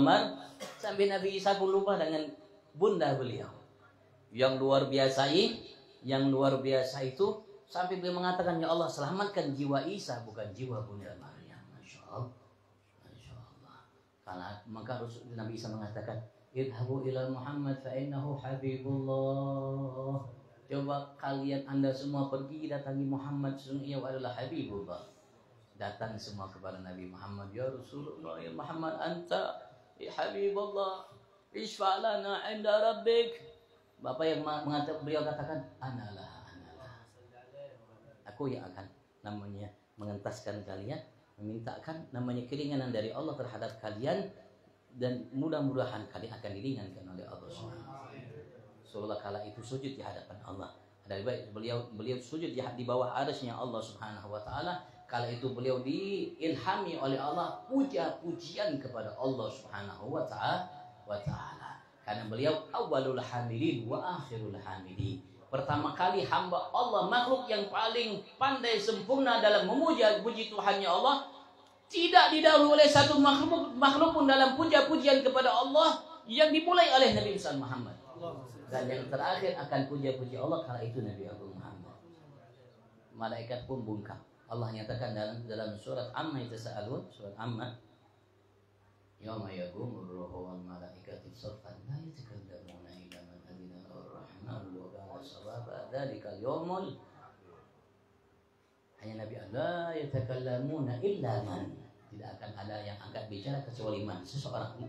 Speaker 2: sampai Nabi Isa pun lupa dengan bunda beliau yang luar biasa itu sampai beliau mengatakan, ya Allah selamatkan jiwa Isa bukan jiwa bunda Maryam. Masya Allah. Maka Nabi Isa mengatakan, idhabu ila Muhammad fa innahu habibullah. Coba kalian anda semua pergi datangi Muhammad, sesungguhnya adalah habibullah. Datang semua kepada Nabi Muhammad, ya Rasulullah, ya Muhammad anta ya habibullah, isfa'lana inda rabbik. Bapak yang mengatakan, beliau katakan, analah. Aku yang akan namanya mengentaskan kalian, memintakan namanya keringanan dari Allah terhadap kalian, dan mudah-mudahan kalian akan diringankan oleh Allah SWT. Rasulullah kala itu sujud di hadapan Allah. Dari beliau sujud di bawah arasnya Allah Subhanahu wa taala. Kala itu beliau diilhami oleh Allah puja-pujian kepada Allah Subhanahu wa taala. Karena beliau awwalul hamidin wa akhirul hamidin. Pertama kali hamba Allah, makhluk yang paling pandai sempurna dalam memuja puji Tuhannya Allah, tidak didahului oleh satu makhluk pun dalam puja-pujian kepada Allah yang dimulai oleh Nabi besar Muhammad. Dan yang terakhir akan puja-puji Allah kala itu Nabi Agung Muhammad. Malaikat pun bungkam. Allah nyatakan dalam surat Amma Yatasaalun, surat Amma, Yauma yaqumur ruhu wal malaikatu saffan la yatakallamuna illa man adina ar-rahman wa qala sawaba dzalikal yaumul. Hanya Nabi Allah yatakallamuna illa man, tidak akan ada yang angkat bicara kecuali man, seseorang.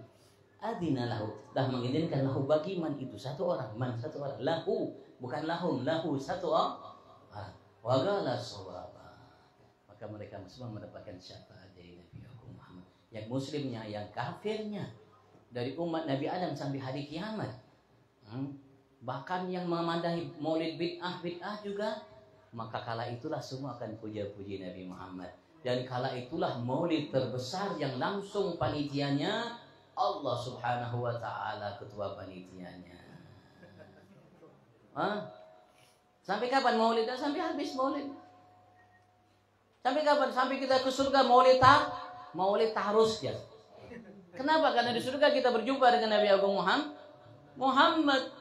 Speaker 2: Adina lahu, dah mengizinkan lahu bagi man itu satu orang, man satu orang, lahu bukan lahum, lahu satu orang. Wa qala sawaba, maka mereka semua mendapatkan syafaat dari Nabi Muhammad, yang muslimnya, yang kafirnya, dari umat Nabi Adam sampai hari kiamat. Bahkan yang memandahi maulid bid'ah juga, maka kala itulah semua akan puja-puji Nabi Muhammad. Dan kala itulah maulid terbesar yang langsung panitianya Allah Subhanahu wa taala, ketua panitianya. Sampai kapan maulid? Sampai habis maulid. Sampai kapan? Sampai kita ke surga maulid terus ya. Kenapa? Karena di surga kita berjumpa dengan Nabi Agung Muhammad.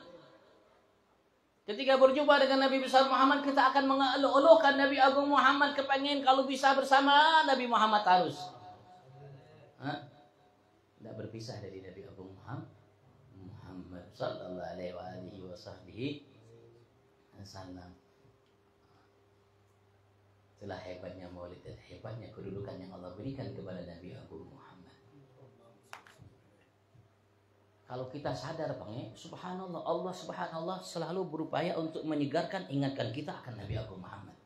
Speaker 2: Ketika berjumpa dengan Nabi besar Muhammad, kita akan mengeluhkan Nabi Agung Muhammad, kepengen kalau bisa bersama Nabi Muhammad terus. Tidak berpisah dari Nabi Agung Muhammad sallallahu alaihi wasallam. Itulah hebatnya maulid dan hebatnya kedudukan yang Allah berikan kepada Nabi Agung Muhammad. Kalau kita sadar Bang, subhanallah, Allah subhanallah selalu berupaya untuk menyegarkan, ingatkan kita akan Nabi Agung Muhammad.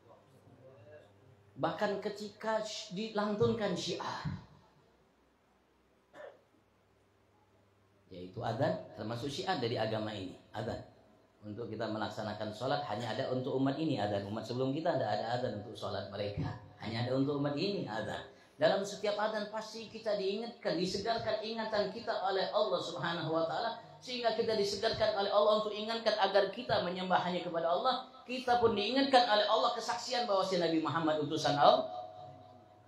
Speaker 2: Bahkan ketika dilantunkan syiar, yaitu adzan, termasuk syiar dari agama ini, adzan. Untuk kita melaksanakan sholat hanya ada untuk umat ini adzan. Umat sebelum kita tidak ada adzan untuk sholat mereka. Hanya ada untuk umat ini adzan. Dalam setiap adzan pasti kita diingatkan, disegarkan ingatan kita oleh Allah Subhanahu wa taala, sehingga kita disegarkan oleh Allah untuk ingatkan agar kita menyembah hanya kepada Allah. Kita pun diingatkan oleh Allah kesaksian bahwa si Nabi Muhammad utusan Allah.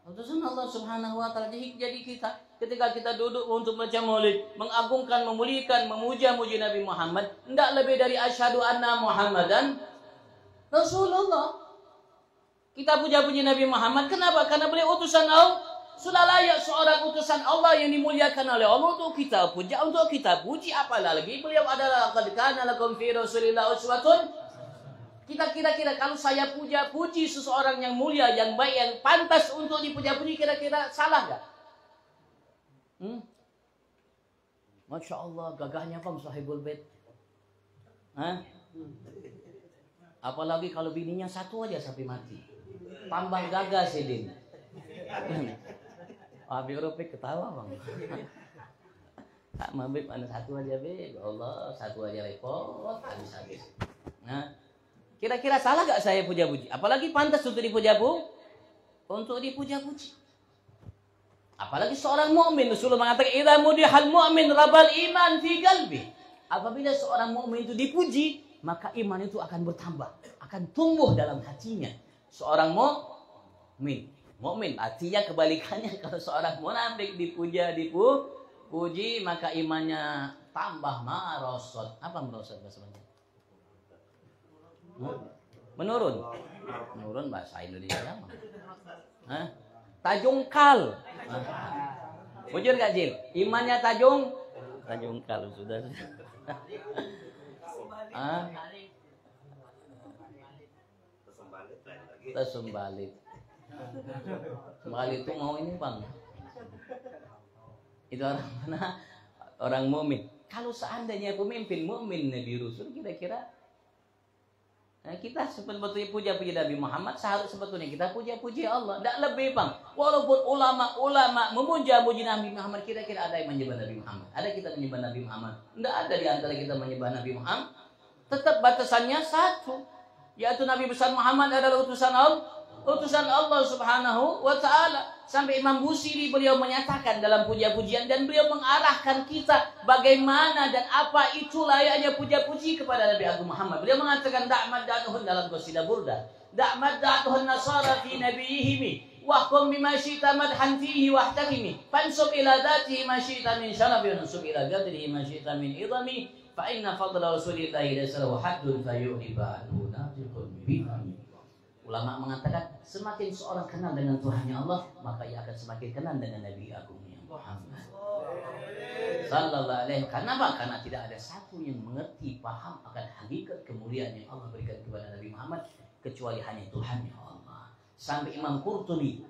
Speaker 2: Utusan Allah Subhanahu wa taala. Jadi kita ketika kita duduk untuk baca maulid, mengagungkan, memuliakan, memuja-muji Nabi Muhammad, tidak lebih dari asyhadu anna Muhammadan Rasulullah. Kita puja-puji Nabi Muhammad. Kenapa? Karena beliau utusan Allah. Sudah layak seorang utusan Allah yang dimuliakan oleh Allah untuk kita puja, untuk kita puji. Apalagi beliau adalah laqad kana lakum fi Rasulillah uswatun. Kita kira-kira kalau saya puja-puji seseorang yang mulia, yang baik, yang pantas untuk dipuja-puji, kira-kira salah nggak? Masya Allah, gagahnya Bang Sahibul Bait. Apalagi kalau bininya satu aja sampai mati. Tambah gagah sih Din. Habib Rufik ketawa Bang. Tak mabib anak satu aja be, ya Allah, satu aja repot, habis-habis. Nah, kira-kira salah gak saya puja-puji? Apalagi pantas untuk dipuja-puji? Untuk dipuja-puji. Apalagi seorang mukmin, Rasulullah mengatakan, "Idza mudihal mu'min rabal iman fi qalbi." Apabila seorang mukmin itu dipuji, maka iman itu akan bertambah, akan tumbuh dalam hatinya. Seorang mukmin, artinya kebalikannya, kalau seorang munafik dipuji, maka imannya tambah marosot. Apa marosot bahasa Indonesia? Menurun bahasa Indonesia. Tajungkal. Bujur gak Jil? Imannya tajungkal sudah. Tersumbalit. Sumbalit itu mau ini Bang. Itu orang mana? Orang mukmin. Kalau seandainya pemimpin mukmin Nabi Rasul, kira-kira kita sebetulnya puja-puji Nabi Muhammad, seharusnya sebetulnya kita puja-puji Allah. Tidak lebih Bang. Walaupun ulama memuja-muji Nabi Muhammad, kira-kira ada yang menyembah Nabi Muhammad? Ada kita menyembah Nabi Muhammad? Tidak ada di antara kita menyembah Nabi Tetap batasannya satu, yaitu Nabi besar Muhammad adalah utusan Allah Subhanahu wa Ta'ala. Sampai Imam Busiri beliau menyatakan dalam puja-pujian, dan beliau mengarahkan kita bagaimana dan apa itu layaknya puja-puji kepada Nabi Agung Muhammad. Beliau mengatakan da'mad da'atuhun dalam qasidah Burdah, da'mad da'atuhun nasara fi nabiyihimi wahkum bima syi'ta madhan fihi wahtakimi fansub ila dhatihi ma syi'ta min syarabi wa nansub ila qadrihi ma syi'ta min idami fa inna fadla rasulillahi lahu haddun fayu'riba anhu natiqun bihami. Ulama mengatakan semakin seorang kenal dengan Tuhannya Allah, maka ia akan semakin kenal dengan Nabi Agungnya Muhammad sallallahu alaihi. Karena apa? Karena tidak ada satu yang mengerti, paham akan hakikat kemuliaan yang Allah berikan kepada Nabi Muhammad kecuali hanya Tuhannya Allah. Sampai Imam Qurtubi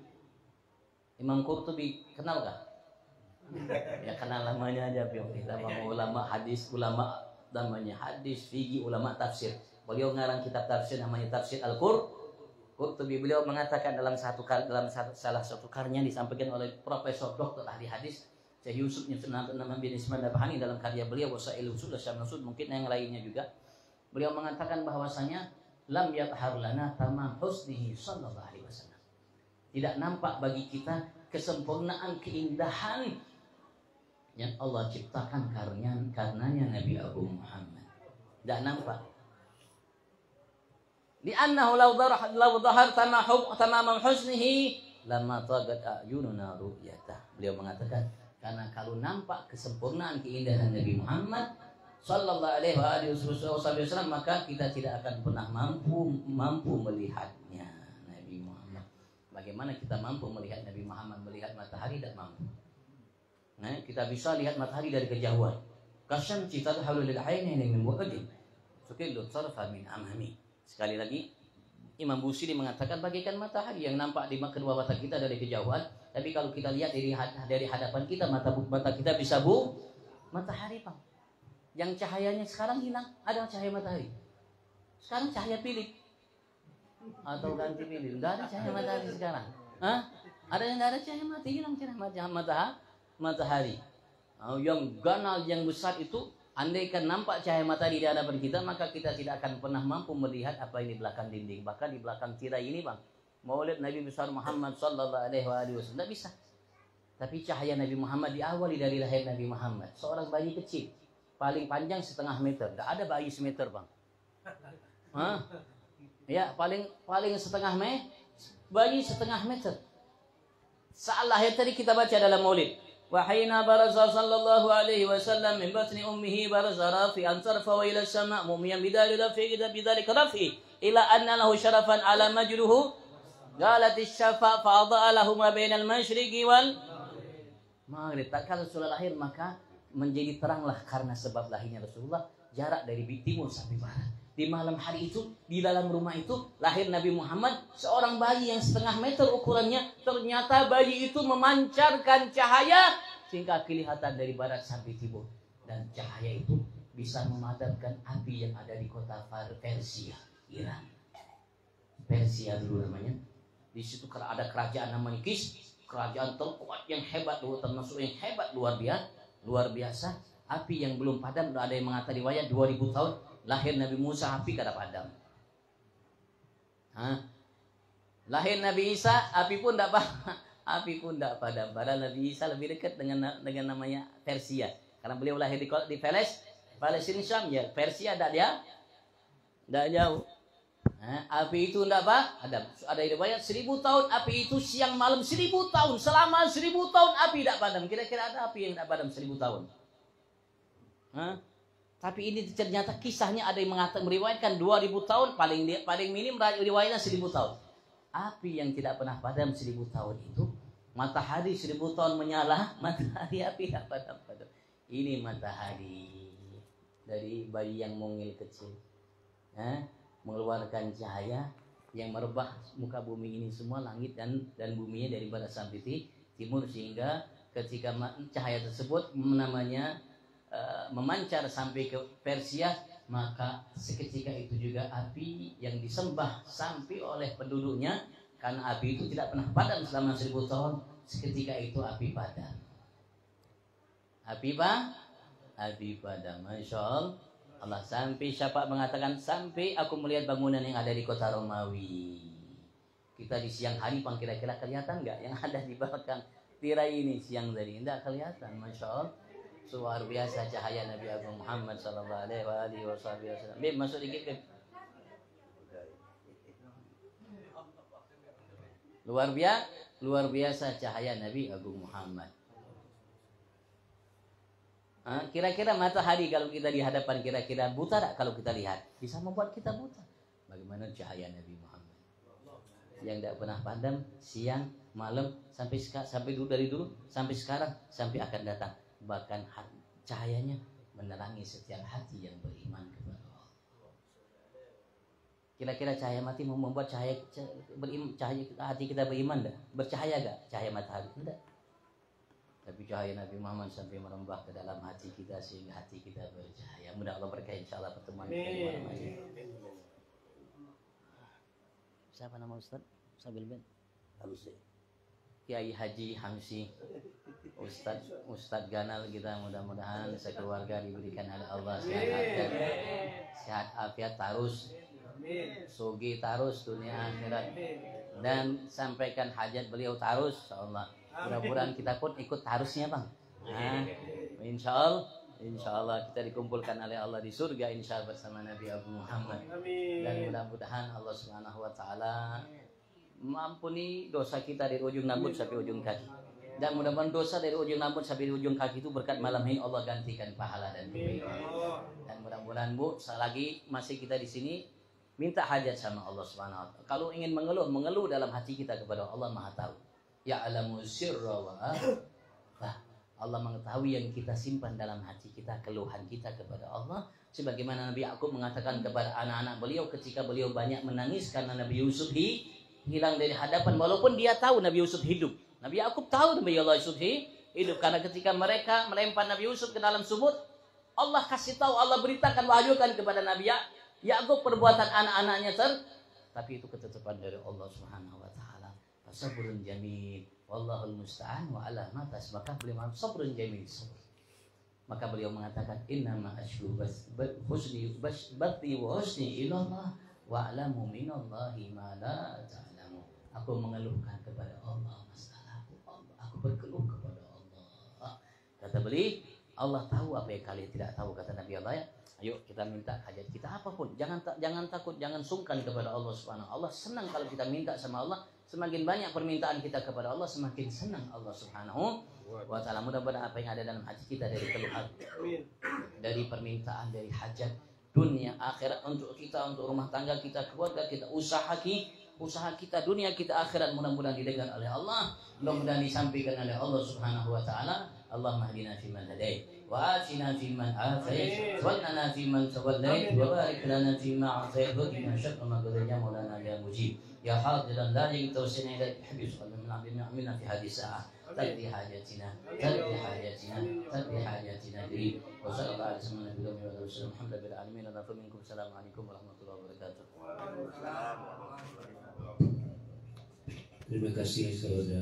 Speaker 2: kenal gak? Ya kenal namanya aja, kita mau ulama hadis, ulama namanya hadis, fikih, ulama tafsir. Beliau ngarang kitab tafsir namanya Tafsir Al-Qurtubi. Beliau mengatakan dalam salah satu karyanya disampaikan oleh Profesor Dr. Ahli Hadis Syekh Yusuf bin Ismail Nabhani dalam karya beliau Wasail Usul Syam Nasud, mungkin yang lainnya juga. Beliau mengatakan bahwasanya lam yathhar lana tamam husnihi sallallahu alaihi wasallam. Tidak nampak bagi kita kesempurnaan keindahan yang Allah ciptakan karenanya Nabi Agung Muhammad. Tidak nampak. Li'annahu law dhahar tamam husnihi lama tagat ayununa ru'yatah. Beliau mengatakan karena kalau nampak kesempurnaan keindahan Nabi Muhammad sallallahu alaihi wasallam, maka kita tidak akan pernah mampu melihatnya. Nabi Muhammad, bagaimana kita mampu melihat Nabi Muhammad? Melihat matahari tidak mampu. Nah, kita bisa lihat matahari dari kejauhan. Kasyamsi tadhalu lil ainaini min bu'din tuqillu tarfa min amami. Sekali lagi Imam Busiri mengatakan bagaikan matahari yang nampak di kedua mata kita dari kejauhan, tapi kalau kita lihat dari hadapan kita, mata kita bisa matahari, Pak. Yang cahayanya sekarang hilang, ada cahaya matahari. Sekarang cahaya Philip atau ganti Philip, enggak ada cahaya matahari sekarang. Ada yang enggak ada cahaya matahari, hilang cahaya matahari. Yang ganal yang besar itu, andaikan nampak cahaya matahari di hadapan kita, maka kita tidak akan pernah mampu melihat apa yang di belakang dinding. Bahkan di belakang tirai ini, Bang, Maulid Nabi besar Muhammad sallallahu alaihi wasallam, tidak bisa. Tapi cahaya Nabi Muhammad diawali dari lahir Nabi Muhammad. Seorang bayi kecil, paling panjang 1,5 meter. Tidak ada bayi semeter, Bang. Ya, paling 1,5 meter. Bayi 1,5 meter. Saat lahir tadi kita baca dalam Maulid. وحين برز صلى الله عليه وسلم من بطن أمه برز رافعا طرفه إلى السماء مؤمنا بذلك رفعه إلى أن له شرفا على مجده قالت الشفاء فأضاء له ما بين المشرق والمغرب. Tak kala Rasulullah lahir maka menjadi teranglah karena sebab lahirnya Rasulullah jarak dari timur sampai barat. Di malam hari itu, di dalam rumah itu, lahir Nabi Muhammad, seorang bayi yang 1,5 meter ukurannya. Ternyata bayi itu memancarkan cahaya sehingga kelihatan dari barat sampai timur. Dan cahaya itu bisa memadamkan api yang ada di kota Persia, Iran. Persia dulu namanya. Di situ ada kerajaan namanya Kis, kerajaan terkuat yang hebat, termasuk yang hebat luar biasa. Api yang belum padam, ada yang mengatakan riwayat 2000 tahun. Lahir Nabi Musa, api kada padam. Lahir Nabi Isa, api pun tidak padam. Padahal Nabi Isa lebih dekat dengan namanya Persia. Karena beliau lahir di Palestina, Syam, ya. Persia tidak jauh. Api itu tidak padam. Ada riwayat 1000 tahun api itu siang malam 1000 tahun. Selama 1000 tahun api tidak padam. Kira-kira ada api yang tidak padam 1000 tahun. Tapi ini ternyata kisahnya ada yang meriwayatkan 2000 tahun, paling minim riwayatnya 1000 tahun. Api yang tidak pernah padam 1000 tahun itu, matahari 1000 tahun menyala, matahari api tidak padam. Ini matahari dari bayi yang mungil kecil, mengeluarkan cahaya yang merebah muka bumi ini semua, langit dan buminya dari barat sampai timur, sehingga ketika cahaya tersebut memancar sampai ke Persia, maka seketika itu juga api yang disembah sampai oleh penduduknya, karena api itu tidak pernah padam selama 1000 tahun, seketika itu api padam. Api padam, Masya Allah. Allah. Sampai siapa mengatakan sampai aku melihat bangunan yang ada di kota Romawi. Kita di siang hari pang kira-kira kelihatan nggak yang ada di belakang tirai ini siang tadi? Tidak kelihatan, masya Allah. Luar biasa cahaya Nabi Agung Muhammad Sallallahu Alaihi Wasallam. Bim, masuk dikit Bim. Luar biasa cahaya Nabi Agung Muhammad. Kira-kira matahari kalau kita di hadapan kira-kira buta tak kalau kita lihat? Bisa membuat kita buta. Bagaimana cahaya Nabi Muhammad yang tidak pernah padam siang, malam sampai dulu dari dulu sampai sekarang sampai akan datang. Bahkan cahayanya menerangi setiap hati yang beriman kepada Allah. Kira-kira cahaya mati mau membuat cahaya hati kita beriman dah? Bercahaya gak cahaya matahari? Tidak. Tapi cahaya Nabi Muhammad sampai merembah ke dalam hati kita sehingga hati kita bercahaya. Mudah Allah berkah insyaallah pertemuan kita malam ini. Siapa nama Ustaz? Sabil bin Hamsi. Kiai Haji Hamsi. Ustaz Ganal kita mudah-mudahan sekeluarga diberikan oleh Allah sehat afiat tarus. Sugi tarus dunia akhirat dan sampaikan hajat beliau tarus insyaallah. Mudah-mudahan kita pun ikut harusnya bang. Insya Allah kita dikumpulkan oleh Allah di surga insya Allah bersama Nabi Abu Muhammad. Dan mudah-mudahan Allah Subhanahu Wa Taala mengampuni dosa kita dari ujung rambut sampai ujung kaki. Dan mudah-mudahan dosa dari ujung rambut sampai ujung kaki itu berkat malam ini Allah gantikan pahala dan kebaikan. Dan mudah-mudahan Bu, selagi masih kita di sini minta hajat sama Allah Subhanahu Wa Taala. Kalau ingin mengeluh dalam hati kita kepada Allah Maha Tahu. Ya'lamu sirra wa akhfah. Allah mengetahui yang kita simpan dalam hati kita, keluhan kita kepada Allah. Sebagaimana Nabi Yakub mengatakan kepada anak-anak beliau ketika beliau banyak menangis karena Nabi Yusuf hilang dari hadapan. Walaupun dia tahu Nabi Yusuf hidup. Nabi Yakub tahu Nabi Allah Yusuf hidup. Karena ketika mereka melempar Nabi Yusuf ke dalam sumur, Allah kasih tahu, Allah beritakan, wahyukan kepada Nabi Yakub perbuatan anak-anaknya tapi itu ketetapan dari Allah Subhanahu Wa Taala. Sabrun jamil wallahul musta'an wa ala ma tasbaka beliau sabrun jamil. Maka beliau mengatakan innama ashku husni bati wa husni ilallah wa alamu minallahi ma la ta'lamu. Aku mengeluhkan kepada Allah masalahku. Aku berkeluh kepada Allah. Kata beliau, Allah tahu apa yang kalian tidak tahu. Kata Nabi Allah, ayo kita minta hajat kita apapun. Jangan takut, jangan sungkan kepada Allah Subhanahu. Allah senang kalau kita minta sama Allah. Semakin banyak permintaan kita kepada Allah, semakin senang Allah Subhanahu wa Ta'ala. Mudah-mudahan apa yang ada dalam hati kita dari keluhan, dari permintaan, dari hajat dunia akhirat untuk kita, untuk rumah tangga kita, keluarga kita, usaha kita, dunia kita, akhirat, mudah-mudahan didengar oleh Allah, mudah-mudahan disampaikan oleh Allah Subhanahu wa Ta'ala. Allahumma hdina fiman hadait wa atina fiman afait wa lana fiman tawallait wa barik lana fima atait wa qina syarra ma qadayna maulana ya mujib ya hadiran la yatawsina ila habib sallallahu alaihi wa sallam fi hadhihi sa'ah taqdi hajatina diri wa sallallahu alaihi wa sallam alhamdulillahi alamin wa minkum assalamualaikum warahmatullahi wabarakatuh.
Speaker 6: Terima kasih kepada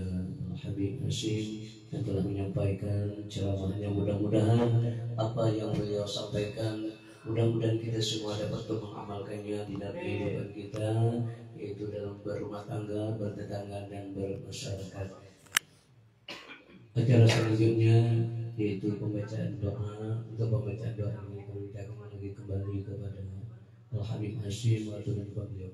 Speaker 6: Habib Hashim yang telah menyampaikan ceramahnya. Mudah-mudahan apa yang beliau sampaikan, mudah-mudahan kita semua dapat mengamalkannya di dalam kehidupan kita, yaitu dalam berumah tangga, bertetangga, dan bermasyarakat. Acara selanjutnya yaitu pembacaan doa. Untuk pembacaan doa ini kami akan lagi kembali kepada Al Habib Hashim waktu dan beliau.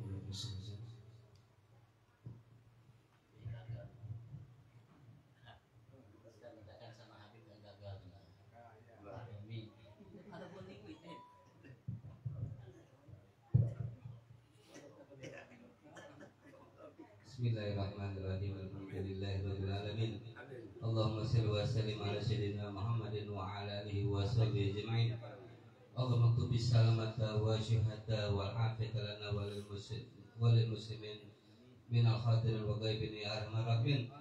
Speaker 7: Bismillahirrahmanirrahim. Alhamdulillahirabbil alamin. Allahumma shalli wa sallim ala sayyidina Muhammadin wa ala alihi wa sahbihi ajma'in. Allahumma qub bisalamata wa syihata wal afiyata lana wa lil muslimin min al khatir wa ghaibin ya arhamar rahimin.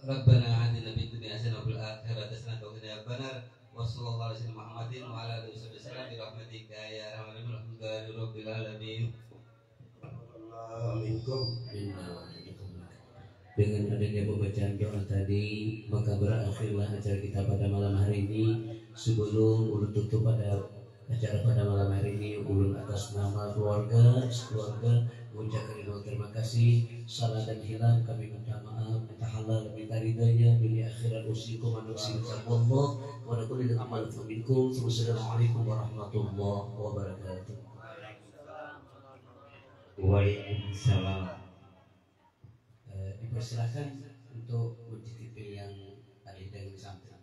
Speaker 7: Rabbana atina fid dunya hasanah wa fil akhirati hasanah wa qina adzabannar. Wa sallallahu alaihi Muhammadin wa ala alihi wasallam bi rahmatika ya arhamar rahimin. Alhamdulillahirabbil alamin.
Speaker 6: Dengan adanya pembacaan doa tadi, maka berakhirlah acara kita pada malam hari ini. Sebelum menutup pada acara pada malam hari ini. Ulun atas nama keluarga mengucapkan terima kasih. Salah dan hilang kami minta maaf, minta halal, minta ridhanya. Dunia akhirat usikum manusia Allah. Wa kulli amal minkum. Wassalamualaikum warahmatullahi wabarakatuh.
Speaker 7: Waalaikumsalam.
Speaker 6: Dipersilakan untuk mencicipi yang tadi yang disampaikan.